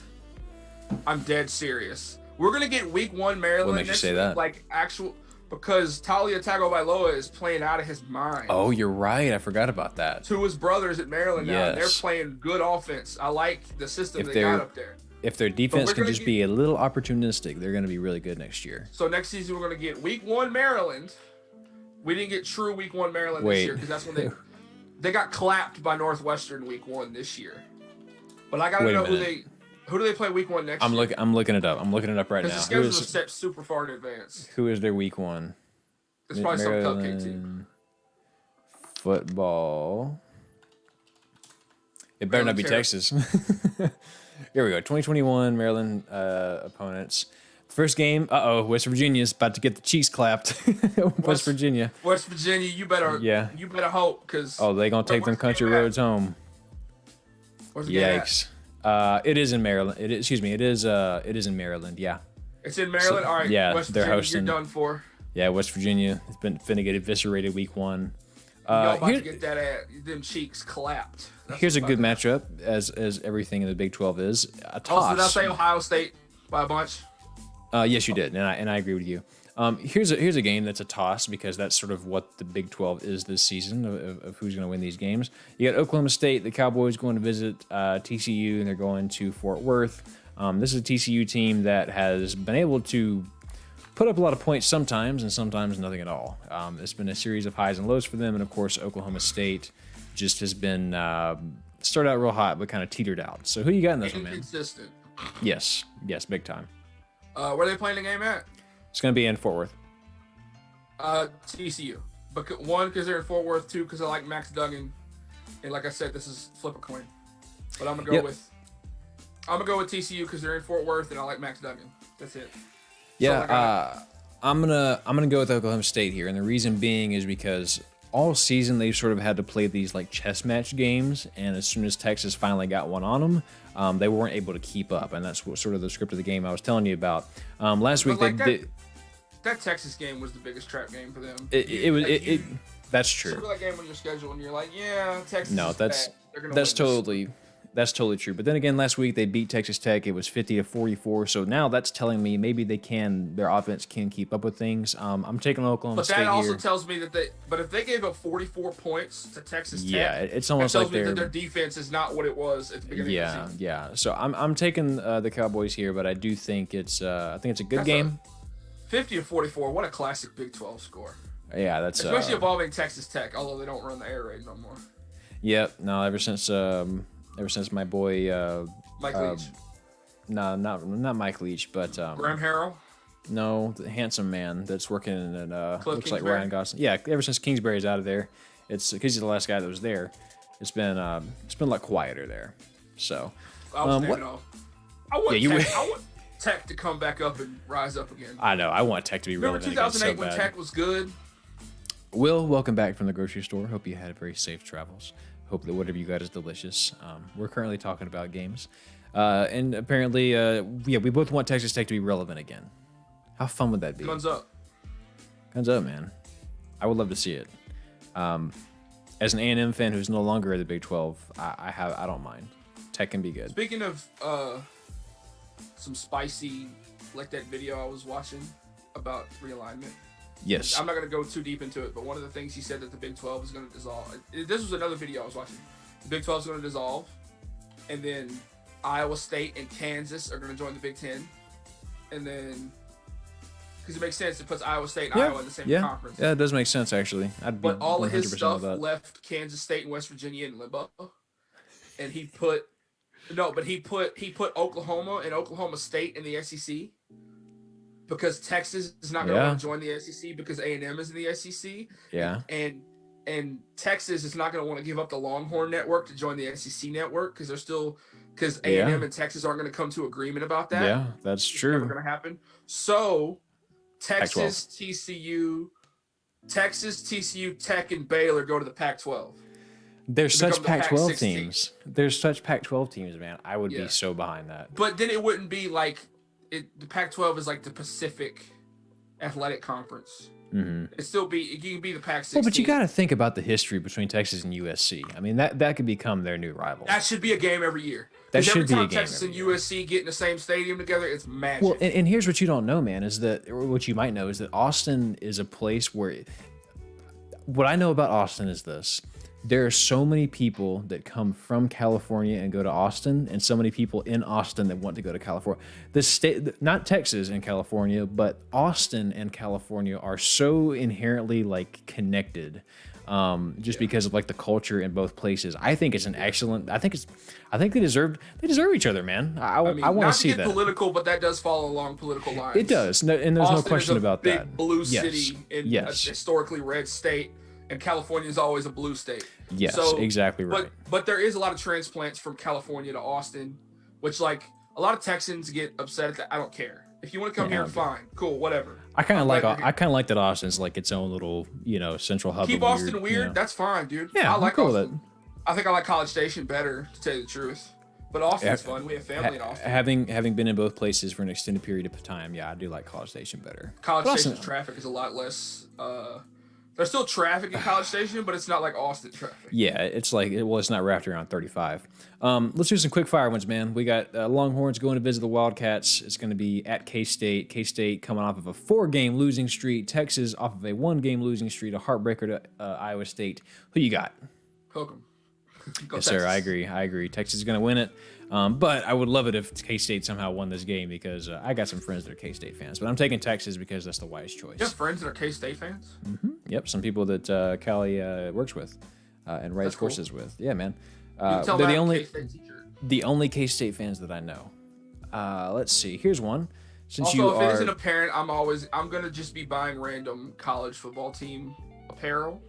I'm dead serious. We're going to get week 1 Maryland What makes you say that? Like actual... Because Talia Tagovailoa is playing out of his mind. Oh, you're right. I forgot about that. 2 of his brothers at Maryland now. And they're playing good offense. I like the system they got up there. If their defense can just be a little opportunistic, they're going to be really good next year. So next season, we're going to get week 1 Maryland. We didn't get true week 1 Maryland this year because that's when they got clapped by Northwestern week 1 this year. But I got to know who do they play week 1 next year? I'm looking it up. I'm looking it up right now. Because the schedules are set super far in advance. Who is their week 1? It's probably some cupcake team. Football. It better not be Texas. Here we go. 2021 Maryland opponents. First game. West Virginia's about to get the cheeks clapped. West Virginia, you better hope because they gonna take them country roads home. Yikes! It is in Maryland. It is in Maryland. Yeah. It's in Maryland. All right. Yeah, West they're Virginia, hosting. You're done for. Yeah, West Virginia has been finna get eviscerated week 1. Y'all about to get them cheeks clapped. Here's a good matchup, as everything in the Big 12 is. A toss. Did I say Ohio State by a bunch? Yes, you did, and I agree with you. Here's a game that's a toss because that's sort of what the Big 12 is this season of who's going to win these games. You got Oklahoma State, the Cowboys going to visit TCU, and they're going to Fort Worth. This is a TCU team that has been able to put up a lot of points sometimes and sometimes nothing at all. It's been a series of highs and lows for them, and of course Oklahoma State just has been started out real hot but kind of teetered out. So who you got in this one, man? Inconsistent. Yes, big time. Where are they playing the game at? It's going to be in Fort Worth. TCU. Because they're in Fort Worth. 2, because I like Max Duggan. And like I said, this is flip a coin. But I'm gonna go with TCU because they're in Fort Worth and I like Max Duggan. That's it. Yeah, I'm gonna go with Oklahoma State here, and the reason being is because all season they've sort of had to play these like chess match games, and as soon as Texas finally got one on them, they weren't able to keep up, and that's what sort of the script of the game I was telling you about. Last week that Texas game was the biggest trap game for them. That's true. Circle that game on your schedule, and you're like, yeah, Texas. No, is bad. That's totally true. But then again, last week they beat Texas Tech. It was 50-44. So now that's telling me maybe their offense can keep up with things. I'm taking Oklahoma State here. But that also tells me that if they gave up 44 points to Texas Tech, yeah, it's almost tells like me that their defense is not what it was at the beginning of the season. Yeah. So I'm taking the Cowboys here, but I do think it's a good game. 50-44. What a classic Big 12 score. Yeah, that's especially involving Texas Tech, although they don't run the air raid no more. Yep. No, ever since my boy Mike Leach. No, not Mike Leach, but Graham Harrell. No, the handsome man that's working in looks Kingsbury? like Ryan Gosling. Yeah, ever since Kingsbury's out of there, it's because he's the last guy that was there. It's been a lot quieter there. So I was I want Tech to come back up and rise up again. I know. I want Tech to be relevant. Remember 2008 when bad. Tech was good? Will, welcome back from the grocery store. Hope you had very safe travels. Hope that whatever you got is delicious. We're currently talking about games. And apparently, we both want Texas Tech to be relevant again. How fun would that be? Guns up. Guns up, man. I would love to see it. As an A&M fan who's no longer in the Big 12, I don't mind. Tech can be good. Speaking of some spicy, like that video I was watching about realignment. Yes. I'm not going to go too deep into it, but one of the things he said that the Big 12 is going to dissolve. This was another video I was watching. The Big 12 is going to dissolve, and then Iowa State and Kansas are going to join the Big 10, and then because it makes sense, it puts Iowa State and Iowa in the same conference. Yeah, it does make sense actually. But all of his stuff left Kansas State and West Virginia in limbo, and he put Oklahoma and Oklahoma State in the SEC. Because Texas is not going to want to join the SEC because A&M is in the SEC. Yeah. And Texas is not going to want to give up the Longhorn network to join the SEC network because A&M and Texas aren't going to come to agreement about that. Yeah, that's true. It's never going to happen. So Texas, Pac-12. TCU, Tech, and Baylor go to the Pac-12. There's such Pac-12 teams. There's such Pac-12 teams, man. I would be so behind that. But then it wouldn't be like the Pac-12 is like the Pacific Athletic Conference. Mm-hmm. It can be the Pac-16. Well, but you got to think about the history between Texas and USC. I mean, that could become their new rival. That should be a game every year. That should be a game. Texas and USC get in the same stadium together, it's magic. Well, and here's what you don't know, man, or what you might know is that Austin is a place where. What I know about Austin is this. There are so many people that come from California and go to Austin, and so many people in Austin that want to go to California. The state, not Texas and California, but Austin and California are so inherently like connected, because of like the culture in both places. I think it's an excellent. I think they deserve each other, man. I want to see that. Not to get political, but that does follow along political lines. It does, and there's Austin no question is a about big that. Blue city in a historically red state. And California is always a blue state. Yes, exactly right. But there is a lot of transplants from California to Austin, which like a lot of Texans get upset at that. I don't care. If you want to come here, fine, cool, whatever. I kind of like that Austin's like its own little central hub. Keep Austin weird. That's fine, dude. Yeah, I like cool Austin. I think I like College Station better, to tell you the truth. But Austin's fun. We have family in Austin. Having been in both places for an extended period of time, I do like College Station better. College Station's traffic is a lot less There's still traffic in College Station, but it's not like Austin traffic. Yeah, it's like, well, it's not wrapped around 35. Let's do some quick fire ones, man. We got Longhorns going to visit the Wildcats. It's going to be at K-State. K-State coming off of a 4-game losing streak. Texas off of a 1-game losing streak. A heartbreaker to Iowa State. Who you got? Hook 'em. Yes, sir. I agree. Texas is going to win it. But I would love it if K-State somehow won this game because I got some friends that are K-State fans. But I'm taking Texas because that's the wise choice. You have friends that are K-State fans? Mm-hmm. Yep, some people that Callie works with and writes courses with. Yeah, man. They're the only K-State fans that I know. Let's see. Here's one. Since also, if it isn't apparent, I'm gonna just be buying random college football team apparel,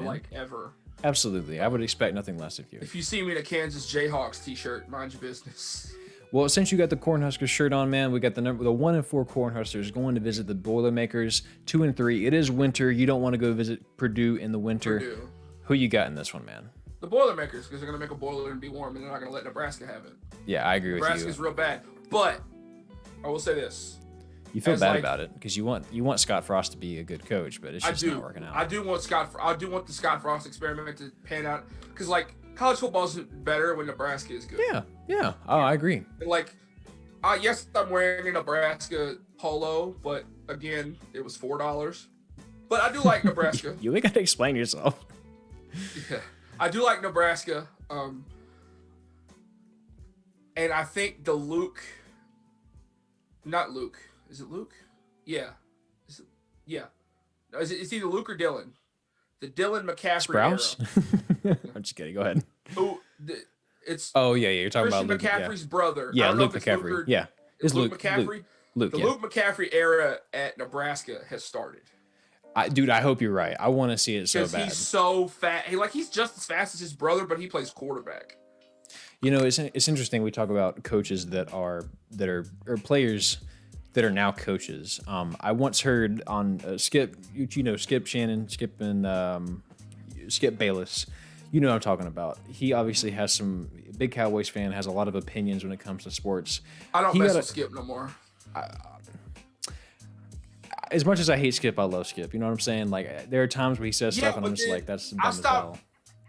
like ever. Absolutely, I would expect nothing less of you. If you see me in a Kansas Jayhawks t-shirt, mind your business. Well, since you got the Cornhuskers shirt on, man, we got the 1 and 4 Cornhuskers going to visit the Boilermakers 2 and 3. It is winter. You don't want to go visit Purdue in the winter. Purdue. Who you got in this one, man? The Boilermakers, because they're gonna make a boiler and be warm, and they're not gonna let Nebraska have it. Yeah, I agree with you. Nebraska's real bad, but I will say this. You feel bad about it because you want Scott Frost to be a good coach, but it's just not working out. I do want the Scott Frost experiment to pan out because college football is better when Nebraska is good. Yeah. Oh, I agree. Yes, I'm wearing a Nebraska polo, but again, it was $4. But I do like Nebraska. You ain't gotta explain yourself. Yeah, I do like Nebraska. And I think is it Luke? Yeah. It's either Luke or Dylan. The Dylan McCaffrey era. I'm just kidding. Go ahead. Oh, yeah. You're talking Christian about McCaffrey's brother. Yeah, Luke McCaffrey. Yeah. It's Luke McCaffrey. Luke, the Luke McCaffrey era at Nebraska has started. Dude, I hope you're right. I want to see it so bad. Because he's so fast. He's just as fast as his brother, but he plays quarterback. You know, it's interesting. We talk about coaches that are players that are now coaches. I once heard on Skip, Skip Shannon, Skip Bayless. You know what I'm talking about. He obviously has some big Cowboys fan, has a lot of opinions when it comes to sports. I don't mess with Skip no more. As much as I hate Skip, I love Skip. You know what I'm saying? There are times where he says stuff and I'm just like, that's dumb as hell.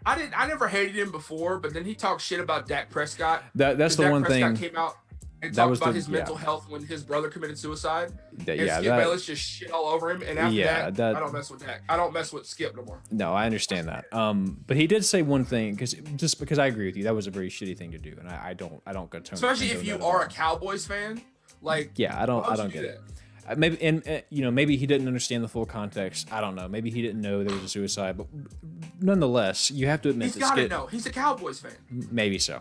I never hated him before, but then he talked shit about Dak Prescott. That's the one thing. Dak Prescott came out and talked about his mental health when his brother committed suicide. Skip Bayless just shit all over him. And after that, I don't mess with Dak. I don't mess with Skip no more. No, I understand that. But he did say one thing because I agree with you. That was a very shitty thing to do, and I don't go turn. Especially if you are a Cowboys fan, I don't get it. Maybe he didn't understand the full context. I don't know. Maybe he didn't know there was a suicide, but nonetheless, you have to admit he's got to know. He's a Cowboys fan. Maybe so,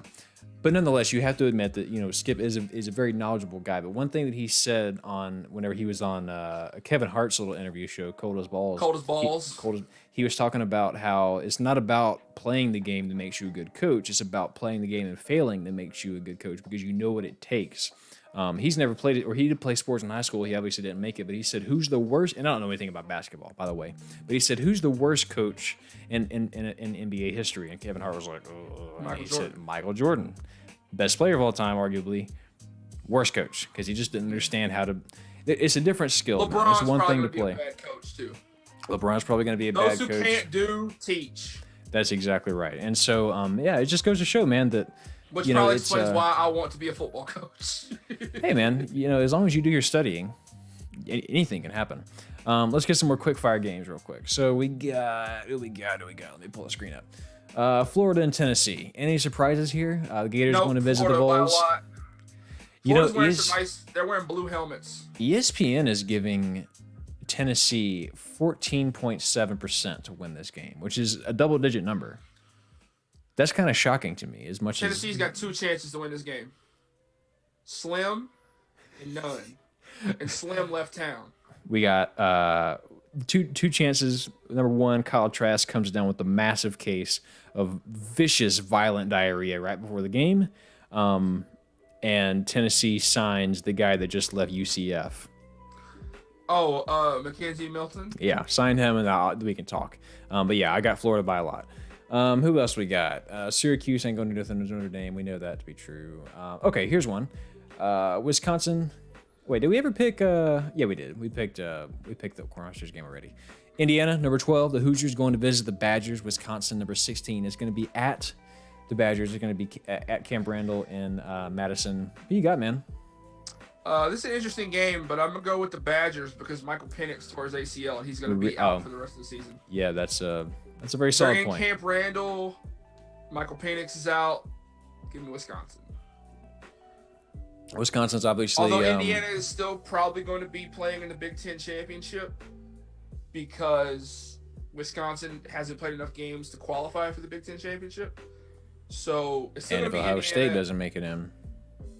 but nonetheless, you have to admit that Skip is a very knowledgeable guy. But one thing that he said whenever he was on Kevin Hart's little interview show, Cold as Balls. He was talking about how it's not about playing the game that makes you a good coach. It's about playing the game and failing that makes you a good coach because you know what it takes. He's never played it, or he did play sports in high school. He obviously didn't make it, but he said, who's the worst? And I don't know anything about basketball, by the way, but he said, who's the worst coach in NBA history? And Kevin Hart was like, said Michael Jordan, best player of all time, arguably, worst coach, because he just didn't understand how to. It's a different skill. LeBron's it's one thing to play. A bad coach too. LeBron's probably going to be a bad coach. Those who can't do, teach. That's exactly right. And so, it just goes to show, man, that. Which probably explains why I want to be a football coach. Hey, man, as long as you do your studying, anything can happen. Let's get some more quick fire games real quick. So we got. Let me pull the screen up. Florida and Tennessee. Any surprises here? The Gators going to visit the Vols. They're wearing blue helmets. ESPN is giving Tennessee 14.7% to win this game, which is a double-digit number. That's kind of shocking to me. Tennessee's got 2 chances to win this game. Slim and none. And Slim left town. We got two chances. Number one, Kyle Trask comes down with a massive case of vicious, violent diarrhea right before the game. And Tennessee signs the guy that just left UCF. Mackenzie Milton? Yeah, sign him and we can talk. But yeah, I got Florida by a lot. Who else we got? Syracuse ain't going to do Notre Dame. We know that to be true. Okay, here's one. Wisconsin. Wait, did we ever pick? Yeah, we did. We picked the Cornhuskers game already. Indiana, number 12, the Hoosiers going to visit the Badgers. Wisconsin, number 16, is going to be at the Badgers. Are going to be at Camp Randall in Madison. Who you got, man? This is an interesting game, but I'm going to go with the Badgers because Michael Penix tore his ACL, and he's going to be out for the rest of the season. Yeah, that's a very solid point. Camp Randall, Michael Penix is out. Give me Wisconsin. Wisconsin's obviously... Although Indiana is still probably going to be playing in the Big Ten championship because Wisconsin hasn't played enough games to qualify for the Big Ten championship. So it's still going to be Ohio Indiana. State doesn't make it in.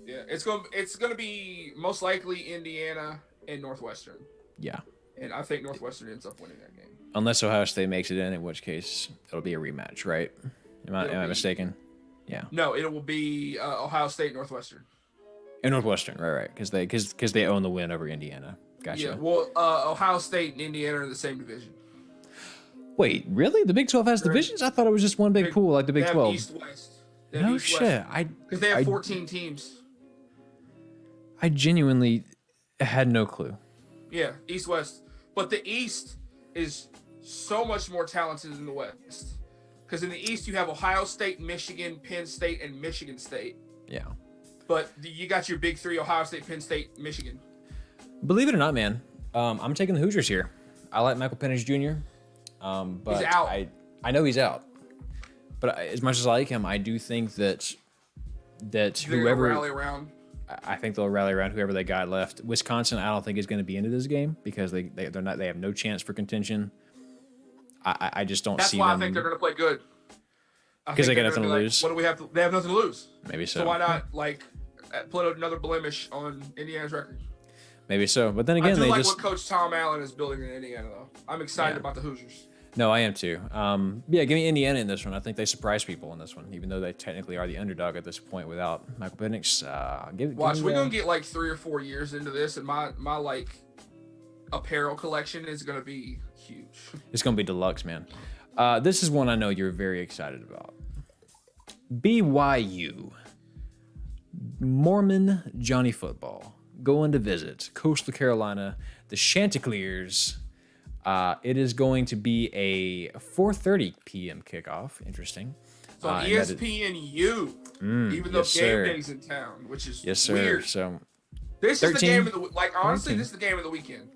Yeah, it's going to be most likely Indiana and Northwestern. Yeah. And I think Northwestern ends up winning that game. Unless Ohio State makes it in which case it'll be a rematch, right? Am I mistaken? Yeah. No, it will be Ohio State, Northwestern. And Northwestern, right, because they own the win over Indiana. Gotcha. Yeah, well, Ohio State and Indiana are in the same division. Wait, really? The Big 12 has divisions? I thought it was just one big pool, like the Big 12. East-West. No shit. Because they have 14 teams. I genuinely had no clue. Yeah, East-West. But the East is so much more talented than the West. Because in the East, you have Ohio State, Michigan, Penn State, and Michigan State. Yeah. But you got your big three, Ohio State, Penn State, Michigan. Believe it or not, man, I'm taking the Hoosiers here. I like Michael Penix Jr., but he's out. I know he's out. But as much as I like him, I do think that whoever... rally around. I think they'll rally around whoever they got left. Wisconsin, I don't think is going to be into this game because they have no chance for contention. I just don't see them. That's why I think they're going to play good. Because they got nothing to lose. What do we have? They have nothing to lose. Maybe so. So why not put another blemish on Indiana's record? Maybe so. But then again, I do like what Coach Tom Allen is building in Indiana, though. I'm excited about the Hoosiers. No, I am too. Yeah, give me Indiana in this one. I think they surprise people in this one, even though they technically are the underdog at this point without Michael Penix. Watch, we're gonna get like 3 or 4 years into this, and my apparel collection is gonna be huge. It's gonna be deluxe, man. This is one I know you're very excited about. BYU, Mormon Johnny Football, going to visit Coastal Carolina, the Chanticleers. It is going to be a 4:30 p.m. kickoff. Interesting. So ESPNU, even though Gameday's in town, which is weird. So this is the game of the honestly, this is the game of the weekend.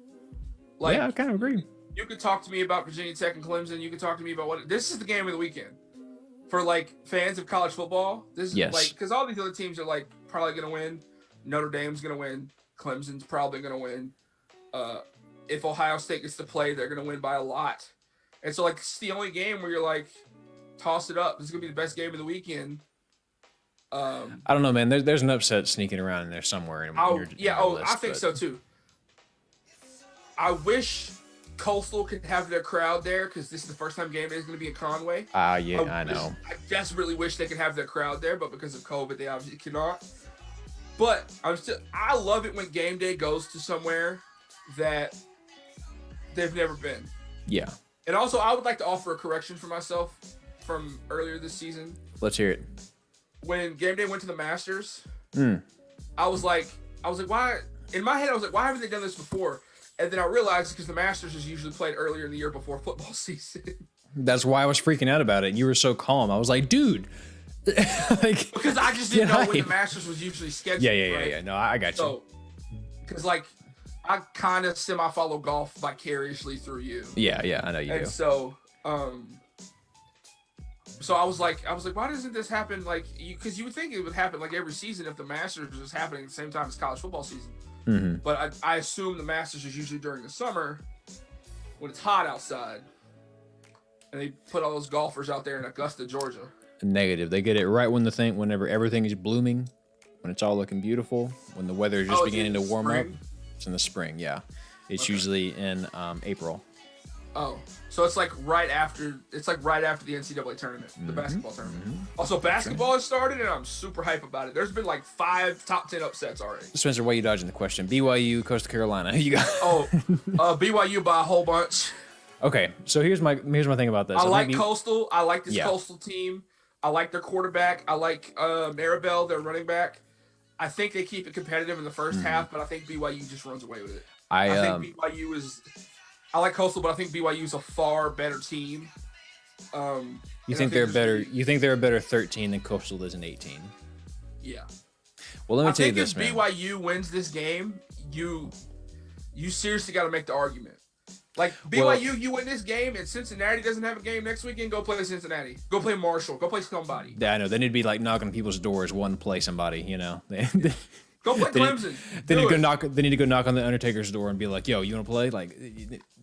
Yeah, I kind of agree. You could talk to me about Virginia Tech and Clemson. You could talk to me about this is the game of the weekend for fans of college football. This is because all these other teams are probably going to win. Notre Dame's going to win. Clemson's probably going to win. If Ohio State gets to play, they're going to win by a lot. And so, it's the only game where you're toss it up. This is going to be the best game of the weekend. I don't know, man. There's an upset sneaking around in there somewhere. I think so, too. I wish Coastal could have their crowd there because this is the first time Gameday is going to be in Conway. I know. I desperately wish they could have their crowd there, but because of COVID, they obviously cannot. But I love it when Gameday goes to somewhere that they've never been. Yeah. And also, I would like to offer a correction for myself from earlier this season. Let's hear it. When Gameday went to the Masters, I was like, why? In my head, I was like, why haven't they done this before? And then I realized because the Masters is usually played earlier in the year before football season. That's why I was freaking out about it. You were so calm. I was like, dude. Because I just didn't know when the Masters was usually scheduled. Yeah. No, I got you. Because I kind of semi-follow golf vicariously through you. Yeah, I know you do. And so I was like, why doesn't this happen? Because you would think it would happen every season if the Masters was happening at the same time as college football season. Mm-hmm. But I assume the Masters is usually during the summer when it's hot outside, and they put all those golfers out there in Augusta, Georgia. Negative. They get it right whenever everything is blooming, when it's all looking beautiful, when the weather is just beginning to warm up. It's in the spring, yeah. It's usually in April. Oh, so it's right after the NCAA tournament, the basketball tournament. Mm-hmm. Also, basketball has started, and I'm super hype about it. There's been 5 top 10 upsets already. Spencer, why are you dodging the question? BYU, Coastal Carolina. Who you got? BYU by a whole bunch. Okay, so here's my thing about this. I like Coastal. I like this Coastal team. I like their quarterback. I like Maribel, their running back. I think they keep it competitive in the first half, but I think BYU just runs away with it. I think BYU is I like Coastal, but I think BYU's a far better team. You think they're better? You think they're a better 13 than Coastal is an 18? Yeah. Well, let me tell you this, man. If BYU wins this game, you seriously got to make the argument. Like BYU, you win this game, and Cincinnati doesn't have a game next weekend. Go play Cincinnati. Go play Marshall. Go play somebody. Yeah, I know. They need to be like knocking on people's doors, one play somebody. You know. Go play Clemson. They need to go knock on the Undertaker's door and be like, "Yo, you want to play?" Like,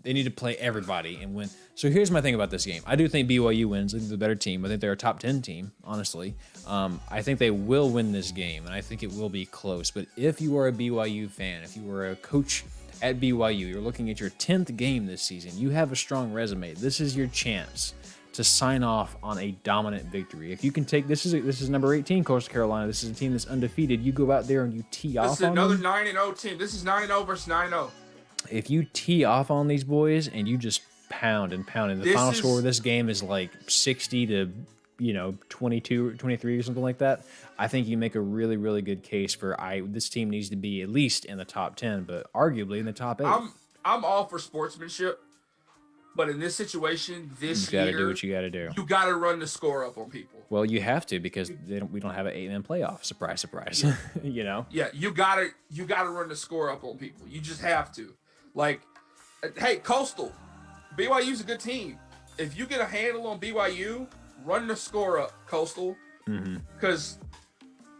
they need to play everybody and win. So here's my thing about this game. I do think BYU wins. I think they're the better team. I think they're a top 10 team, honestly. I think they will win this game, and I think it will be close. But if you are a BYU fan, if you are a coach at BYU, you're looking at your 10th game this season, you have a strong resume. This is your chance to sign off on a dominant victory. If you can take this is number 18 Coastal Carolina. This is a team that's undefeated. You go out there and you tee off on them. This is another 9-0 team. This is 9-0 versus 9-0. If you tee off on these boys and you just pound and pound, and the final score of this game is like 60 to 22 or 23 or something like that, I think you make a really, really good case for this team needs to be at least in the top 10, but arguably in the top 8. I'm all for sportsmanship. But in this situation, you got to do what you got to do. You got to run the score up on people. Well, you have to, because we don't have an 8-man playoff. Surprise, surprise. Yeah. Yeah, you gotta run the score up on people. You just have to. Like, hey, Coastal, BYU's a good team. If you get a handle on BYU, run the score up, Coastal. Because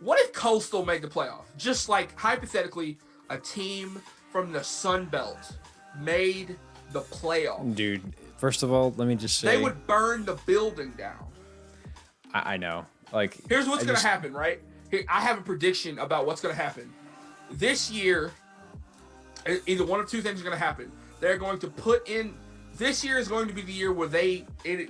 what if Coastal made the playoff? Just like hypothetically, a team from the Sun Belt made the playoff. Dude, first of all, let me just say, they would burn the building down. I know. Like, here's what's going to happen, right? I have a prediction about what's going to happen. This year, either one of two things are going to happen. They're going to put in, this year is going to be the year where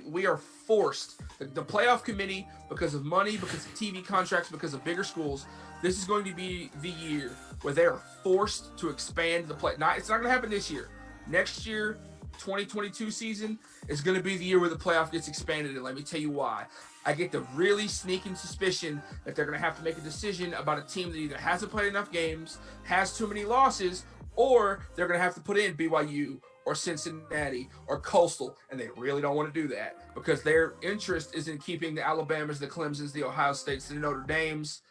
we are forced, the playoff committee, because of money, because of TV contracts, because of bigger schools, this is going to be the year where they are forced to expand the play. It's not going to happen this year. Next year, 2022 season, is going to be the year where the playoff gets expanded, and let me tell you why. I get the really sneaking suspicion that they're going to have to make a decision about a team that either hasn't played enough games, has too many losses, or they're going to have to put in BYU or Cincinnati or Coastal, and they really don't want to do that because their interest is in keeping the Alabamas, the Clemsons, the Ohio States, the Notre Dames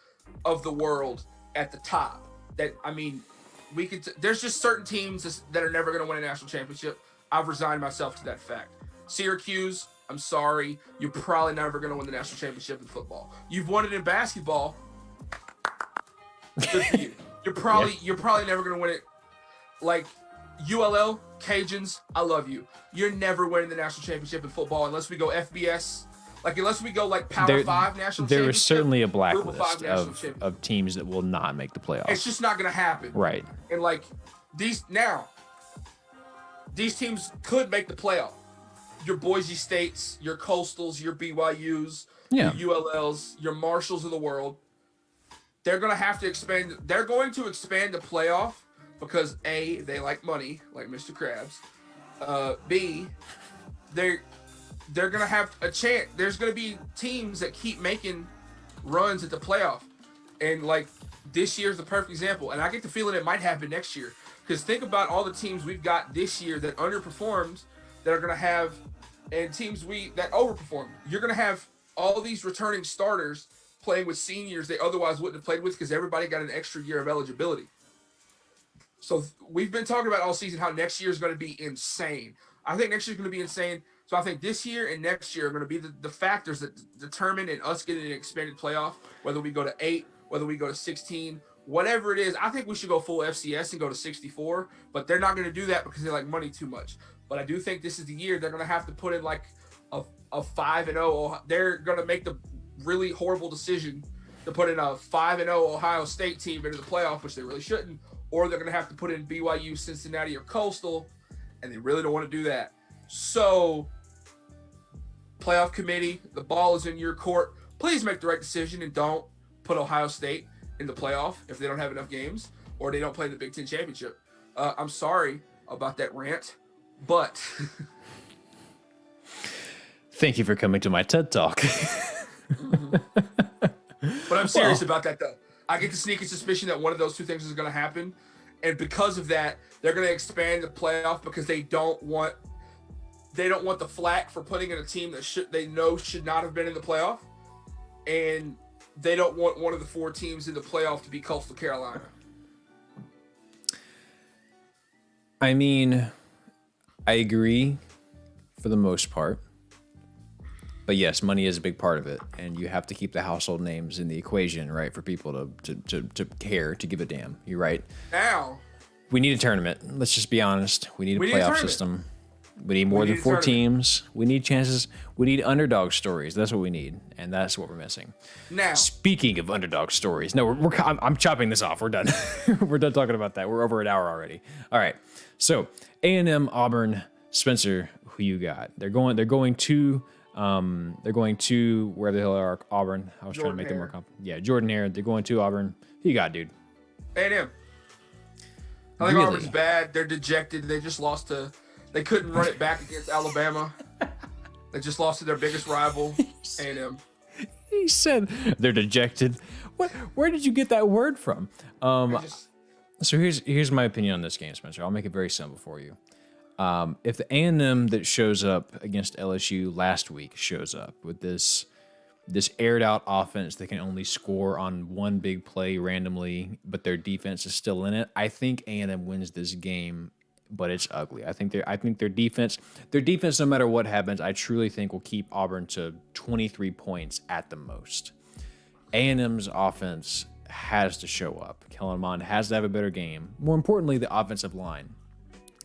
of the world at the top. There's just certain teams that are never going to win a national championship. I've resigned myself to that fact. Syracuse, I'm sorry, you're probably never going to win the national championship in football. You've won it in basketball. Good for you. You're probably never going to win it. Like ULL, Cajuns, I love you. You're never winning the national championship in football unless we go FBS. Unless we go like Power 5 national championship. There is certainly a blacklist of teams that will not make the playoffs. It's just not going to happen. Right. And these teams could make the playoff. Your Boise States, your Coastals, your BYUs, your ULLs, your Marshalls of the world. They're going to have to expand. They're going to expand the playoff because A, they like money, like Mr. Krabs. B, they're going to have a chance. There's going to be teams that keep making runs at the playoff. And this year's the perfect example. And I get the feeling it might happen next year. Because think about all the teams we've got this year that underperformed that are going to have, and teams that overperformed. You're going to have all these returning starters playing with seniors they otherwise wouldn't have played with because everybody got an extra year of eligibility. So we've been talking about all season how next year is going to be insane. I think next year is going to be insane. So I think this year and next year are going to be the factors that determine in us getting an expanded playoff, whether we go to 8, whether we go to 16, whatever it is. I think we should go full FCS and go to 64, but they're not going to do that because they like money too much. But I do think this is the year they're going to have to put in a 5-0. They're going to make the really horrible decision to put in a 5-0 Ohio State team into the playoff, which they really shouldn't, or they're going to have to put in BYU, Cincinnati, or Coastal, and they really don't want to do that. So, playoff committee, the ball is in your court. Please make the right decision and don't put Ohio State in the playoff if they don't have enough games or they don't play the Big Ten championship. I'm sorry about that rant, but thank you for coming to my TED Talk. But I'm serious about that, though. I get the sneaky suspicion that one of those two things is going to happen, and because of that, they're going to expand the playoff because they don't want the flack for putting in a team that should not have been in the playoff, and they don't want one of the 4 teams in the playoff to be Coastal Carolina. I mean, I agree for the most part. But yes, money is a big part of it, and you have to keep the household names in the equation, right, for people to care, to give a damn. You're right. Now, we need a tournament. Let's just be honest. We need a playoff system. We need more than 4 teams. We need chances. We need underdog stories. That's what we need, and that's what we're missing. Now, speaking of underdog stories, no, I'm chopping this off. We're done. We're done talking about that. We're over an hour already. All right. So A&M, Auburn, Spencer, who you got? They're going to where the hell are Auburn? I was trying to make them more complicated. Yeah, Jordan-Hare. They're going to Auburn. Who you got, dude? A&M. I think Auburn's bad. They're dejected. They just lost to. They couldn't run it back against Alabama. They just lost to their biggest rival, A&M. He said they're dejected. Where did you get that word from? So here's my opinion on this game, Spencer. I'll make it very simple for you. If the A&M that shows up against LSU last week shows up with this aired out offense that can only score on one big play randomly, but their defense is still in it, I think A&M wins this game, but it's ugly. I think their defense, no matter what happens, I truly think will keep Auburn to 23 points at the most. A&M's offense has to show up. Kellen Mond has to have a better game. More importantly, the offensive line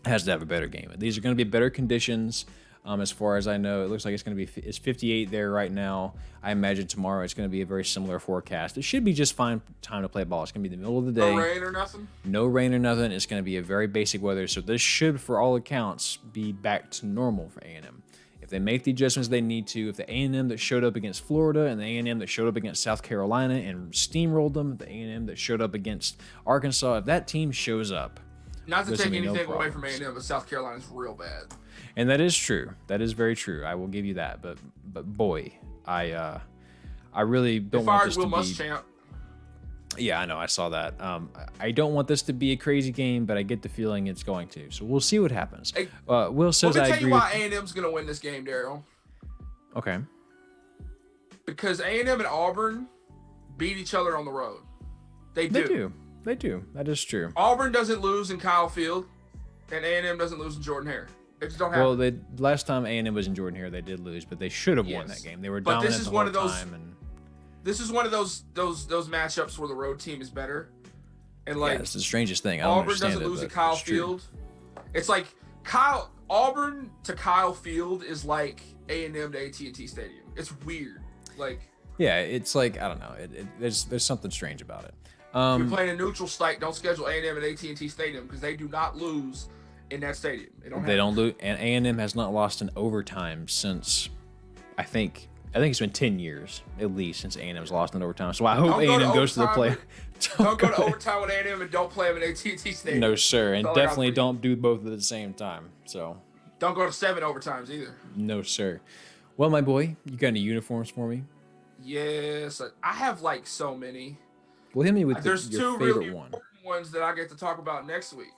has to have a better game. These are going to be better conditions. As far as I know, it looks like it's 58 there right now. I imagine tomorrow it's going to be a very similar forecast. It should be just fine time to play ball. It's going to be the middle of the day. No rain or nothing? No rain or nothing. It's going to be a very basic weather. So this should, for all accounts, be back to normal for A&M. If they make the adjustments they need to, if the A&M that showed up against Florida and the A&M that showed up against South Carolina and steamrolled them, the A&M that showed up against Arkansas, if that team shows up, not to take anything away from A&M, but South Carolina's real bad. And that is true. That is very true. I will give you that. But boy, I really don't want this to be. Muschamp. Yeah, I know. I saw that. I don't want this to be a crazy game, but I get the feeling it's going to. So we'll see what happens. Hey, Will says I agree. Let me tell you why A&M's going to win this game, Daryl. Okay. Because A&M and Auburn beat each other on the road. They do. That is true. Auburn doesn't lose in Kyle Field, and A&M doesn't lose in Jordan-Hare. They just don't have. Well, last time A&M was in Jordan-Hare, they did lose, but they should have won that game. They were dominant the whole time. And this is one of those matchups where the road team is better, and like it's the strangest thing. Auburn doesn't lose at Kyle Field. It's like Auburn to Kyle Field is like A&M to AT&T Stadium. It's weird. Like it's like I don't know. There's something strange about it. If you're playing a neutral site, don't schedule A&M at AT&T Stadium because they do not lose in that stadium. They don't lose, and A&M has not lost in overtime since I think it's been 10 years at least since A&M has lost in overtime. So I hope A&M goes to the play. Don't go to overtime with A&M and don't play them at AT&T Stadium. No, sir, and definitely don't do both at the same time. So don't go to 7 overtimes either. No, sir. Well, my boy, you got any uniforms for me? Yes, I have like so many. Well, hit me with your favorite really important ones that I get to talk about next week.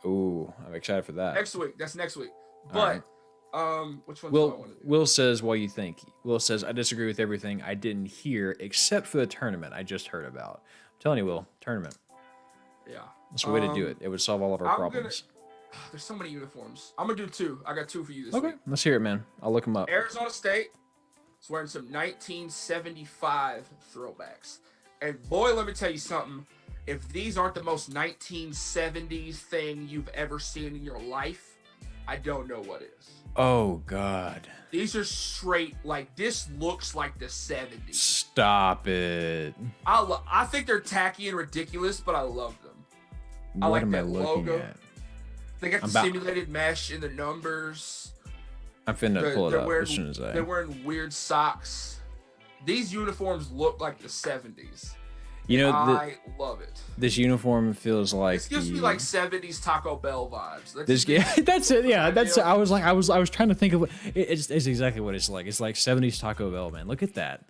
Ooh, I'm excited for that. Next week. That's next week. But which one? Will says, "What you think?" Will says, "I disagree with everything I didn't hear except for the tournament I just heard about." I'm telling you, Will, tournament. Yeah, that's the way to do it. It would solve all of our problems. There's so many uniforms. I'm gonna do 2. I got 2 for you this week. Okay, let's hear it, man. I'll look them up. Arizona State is wearing some 1975 throwbacks. And boy, let me tell you something. If these aren't the most 1970s thing you've ever seen in your life, I don't know what is. Oh, God. These are straight, like, this looks like the 70s. Stop it. I think they're tacky and ridiculous, but I love them. What am I looking at? They got the simulated mesh in the numbers. I'm finna pull it up as soon as They're wearing weird socks. These uniforms look like the 70s. You know, I love it. This uniform feels like this gives me like 70s Taco Bell vibes. That's it. Yeah, that's. I was trying to think of it's exactly what it's like. It's like 70s Taco Bell, man. Look at that.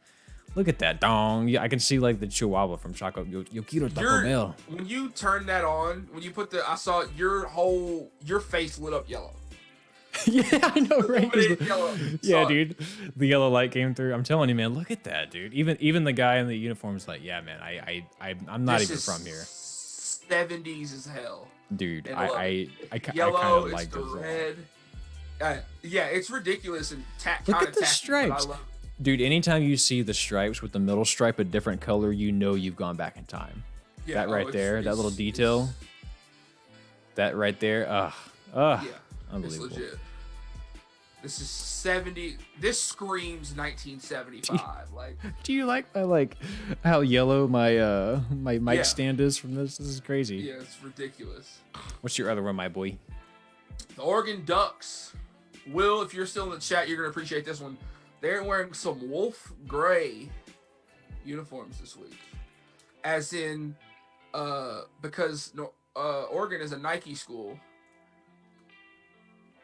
Look at that dong. Yeah, I can see like the Chihuahua from Choco Yo Quiero Taco Bell. When you turn that on, when you put I saw your face lit up yellow. Yeah, I know, right? Yeah, So, dude, the yellow light came through. I'm telling you, man. Look at that, dude. Even the guy in the uniform's like, yeah, man. I'm not even from here. 70s as hell, dude. I kind yellow, of like the this. red. Yeah, it's ridiculous and look at the stripes, dude. Anytime you see the stripes with the middle stripe a different color, you know you've gone back in time. Yeah, that right there, that little detail. That right there, yeah, unbelievable. It's legit. This is 70. This screams 1975. Do you like how yellow my mic stand is from this? This is crazy. Yeah, it's ridiculous. What's your other one, my boy? The Oregon Ducks. Will, if you're still in the chat, you're gonna appreciate this one. They're wearing some wolf gray uniforms this week, as in, because Oregon is a Nike school.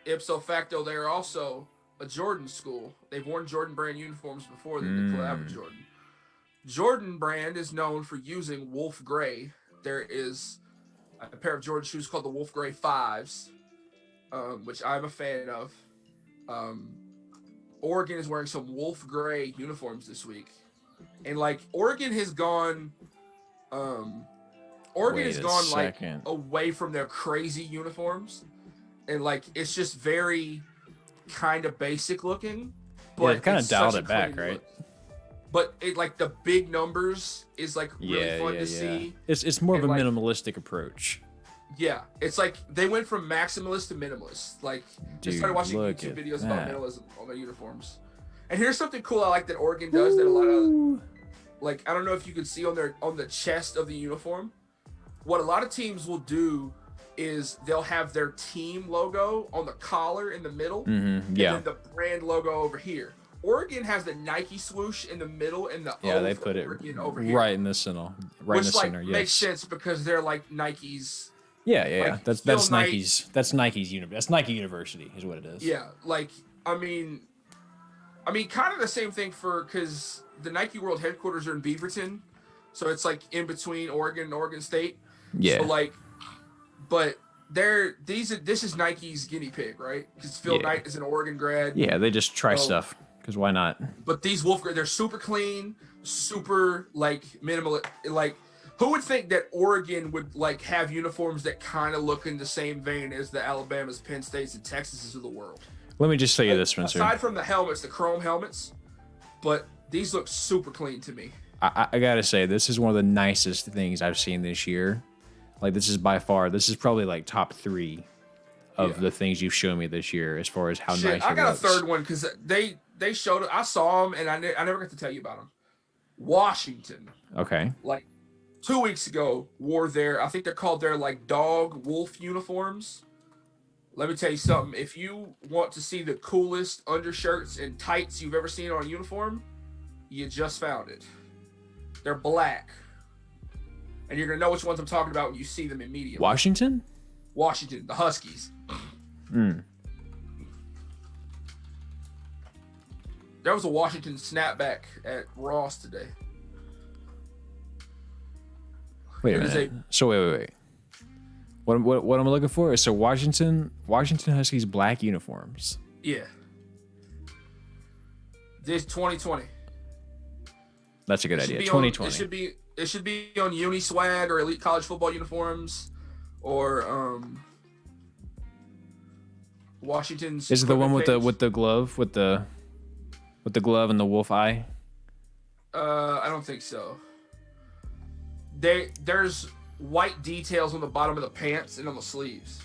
Ipso facto, they are also a Jordan school. They've worn Jordan brand uniforms before they did collab with Jordan. Jordan brand is known for using wolf gray. There is a pair of Jordan shoes called the Wolf Gray 5s, which I'm a fan of. Oregon is wearing some wolf gray uniforms this week. And Oregon has gone away from their crazy uniforms. And it's just very kind of basic looking, but it kind of dialed it back, right? Look. But it the big numbers is really fun to see. It's more of a minimalistic approach. Yeah, it's they went from maximalist to minimalist. Just started watching YouTube videos about minimalism on their uniforms. And here's something cool I like that Oregon does that a lot of I don't know if you can see on the chest of the uniform. What a lot of teams will do is they'll have their team logo on the collar in the middle, and then the brand logo over here. Oregon has the Nike swoosh in the middle, and they put it over here, right in the center, center. Yes, makes sense because they're Nike's. Yeah. That's Nike's. That's Nike's That's Nike University is what it is. Yeah, I mean, kind of the same thing because the Nike World headquarters are in Beaverton, so it's in between Oregon and Oregon State. Yeah. So but this is Nike's guinea pig, right? Because Phil Knight is an Oregon grad. Yeah, they just try stuff because why not? But these they're super clean, super minimal. Who would think that Oregon would have uniforms that kind of look in the same vein as the Alabamas, Penn States, and Texases of the world? Let me just tell you this, Spencer. Aside from the helmets, the chrome helmets, but these look super clean to me. I gotta say, this is one of the nicest things I've seen this year. This is probably top 3 of the things you've shown me this year as far as how nice it looks. I got a third one because they showed it. I saw them and I never got to tell you about them. Washington. Okay. 2 weeks ago wore I think they're called their dog wolf uniforms. Let me tell you something. If you want to see the coolest undershirts and tights you've ever seen on a uniform, you just found it. They're black. And you're going to know which ones I'm talking about when you see them immediately. Washington, the Huskies. There was a Washington snapback at Ross today. Wait a minute. So wait. What am I looking for? So Washington Huskies black uniforms. Yeah. This 2020. That's a good idea. 2020. It should be on Uniswag or Elite College Football uniforms, or Washington's. Is it the one with the glove with the glove and the wolf eye? I don't think so. There's white details on the bottom of the pants and on the sleeves.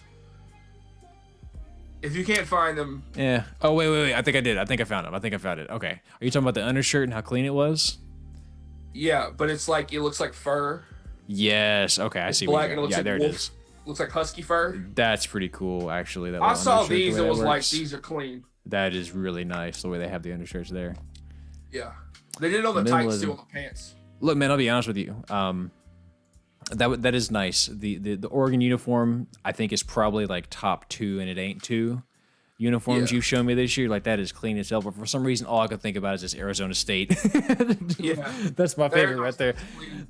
If you can't find them, yeah. Oh wait. I think I did. I think I found it. Okay. Are you talking about the undershirt and how clean it was? Yeah, but it's it looks like fur. Yes. Okay, I see. Black and it looks there wolf, it is. Looks like husky fur. That's pretty cool, actually. I saw these. It was these are clean. That is really nice the way they have the undershirts there. Yeah, they did it on the tights too on the pants. Look, man, I'll be honest with you. That is nice. The Oregon uniform I think is probably top 2, and it ain't 2. uniforms you've shown me this year, like that is clean as hell. But for some reason, all I could think about is this Arizona State. Yeah, that's my favorite right there.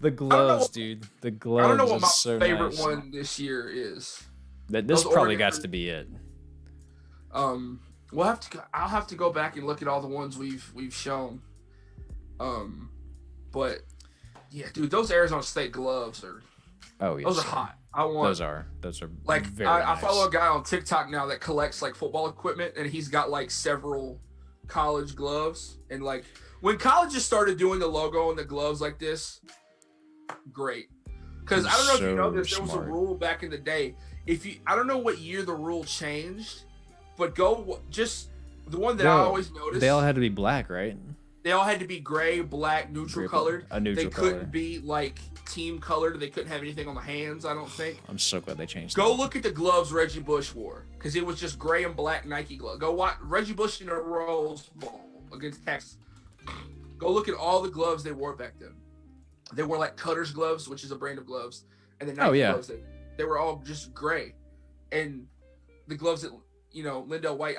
The gloves, dude. The gloves. I don't know what my so favorite nice. one this year is. This probably got to be it. We'll have to. I'll have to go back and look at all the ones we've shown. But yeah, dude, those Arizona State gloves are. Oh yeah, those are hot. Those are like very nice. I follow a guy on TikTok now that collects like football equipment, and he's got like several college gloves. And like when colleges started doing the logo and the gloves like this, great. Because I don't know if you know this, there was a rule back in the day. I don't know what year the rule changed, but just the one that I always noticed. They all had to be black, right? They all had to be gray, black, neutral colored. They couldn't be like team colored. They couldn't have anything on the hands, I don't think. I'm so glad they changed Go look at the gloves Reggie Bush wore, because it was just gray and black Nike gloves. Go watch Reggie Bush in a Rose Bowl against Texas. Go look at all the gloves they wore back then. They wore like Cutter's gloves, which is a brand of gloves, and the Nike gloves. They were all just gray. And the gloves that, Lindell White,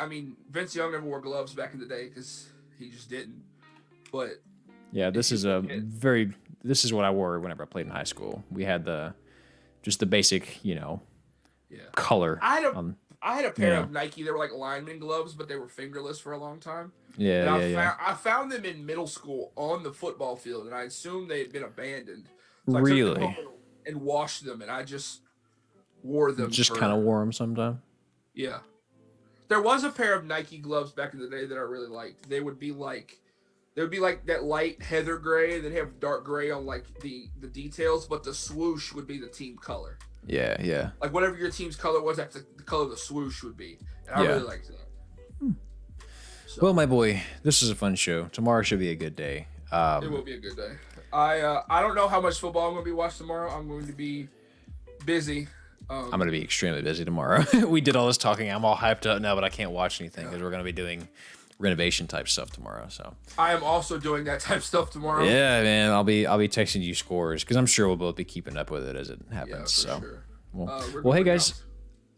Vince Young never wore gloves back in the day because he just didn't. But yeah, this is what I wore whenever I played in high school. We had the basic, color. I had a pair of Nike. They were like lineman gloves, but they were fingerless for a long time. I found them in middle school on the football field, and I assumed they had been abandoned. So really? I took them home and washed them, and I just wore them. Just kind of wore them sometime. Yeah, there was a pair of Nike gloves back in the day that I really liked. They would be like that light heather gray. They'd have dark gray on like the details, but the swoosh would be the team color. Yeah. Like whatever your team's color was, that's the color the swoosh would be. And I really liked that. So, well, my boy, this is a fun show. Tomorrow should be a good day. It will be a good day. I don't know how much football I'm going to be watching tomorrow. I'm going to be busy. I'm going to be extremely busy tomorrow. We did all this talking. I'm all hyped up now, but I can't watch anything because we're going to be doing renovation type stuff tomorrow. So I am also doing that type stuff tomorrow. Yeah, man. I'll be texting you scores because I'm sure we'll both be keeping up with it as it happens. Yeah, for sure. Well, hey guys,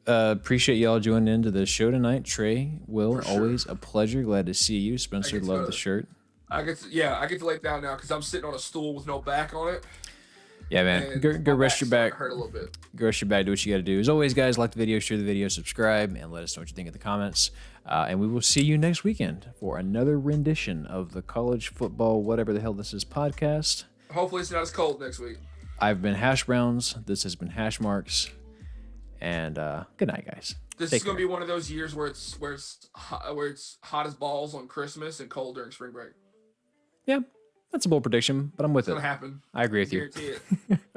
appreciate y'all joining into the show tonight. Trey, Will, always a pleasure. Glad to see you. Spencer, love the shirt. I get to lay down now because I'm sitting on a stool with no back on it. Yeah, man. Go rest your back. Hurt a little bit. Go rest your back. Do what you got to do. As always, guys, like the video, share the video, subscribe, and let us know what you think in the comments. And we will see you next weekend for another rendition of the college football, whatever the hell this is, podcast. Hopefully it's not as cold next week. I've been Hash Browns. This has been Hash Marks. And good night, guys. This is going to be one of those years where it's hot as balls on Christmas and cold during spring break. Yeah, that's a bold prediction, but I'm with it. It's going to happen. I agree with you. Guarantee it.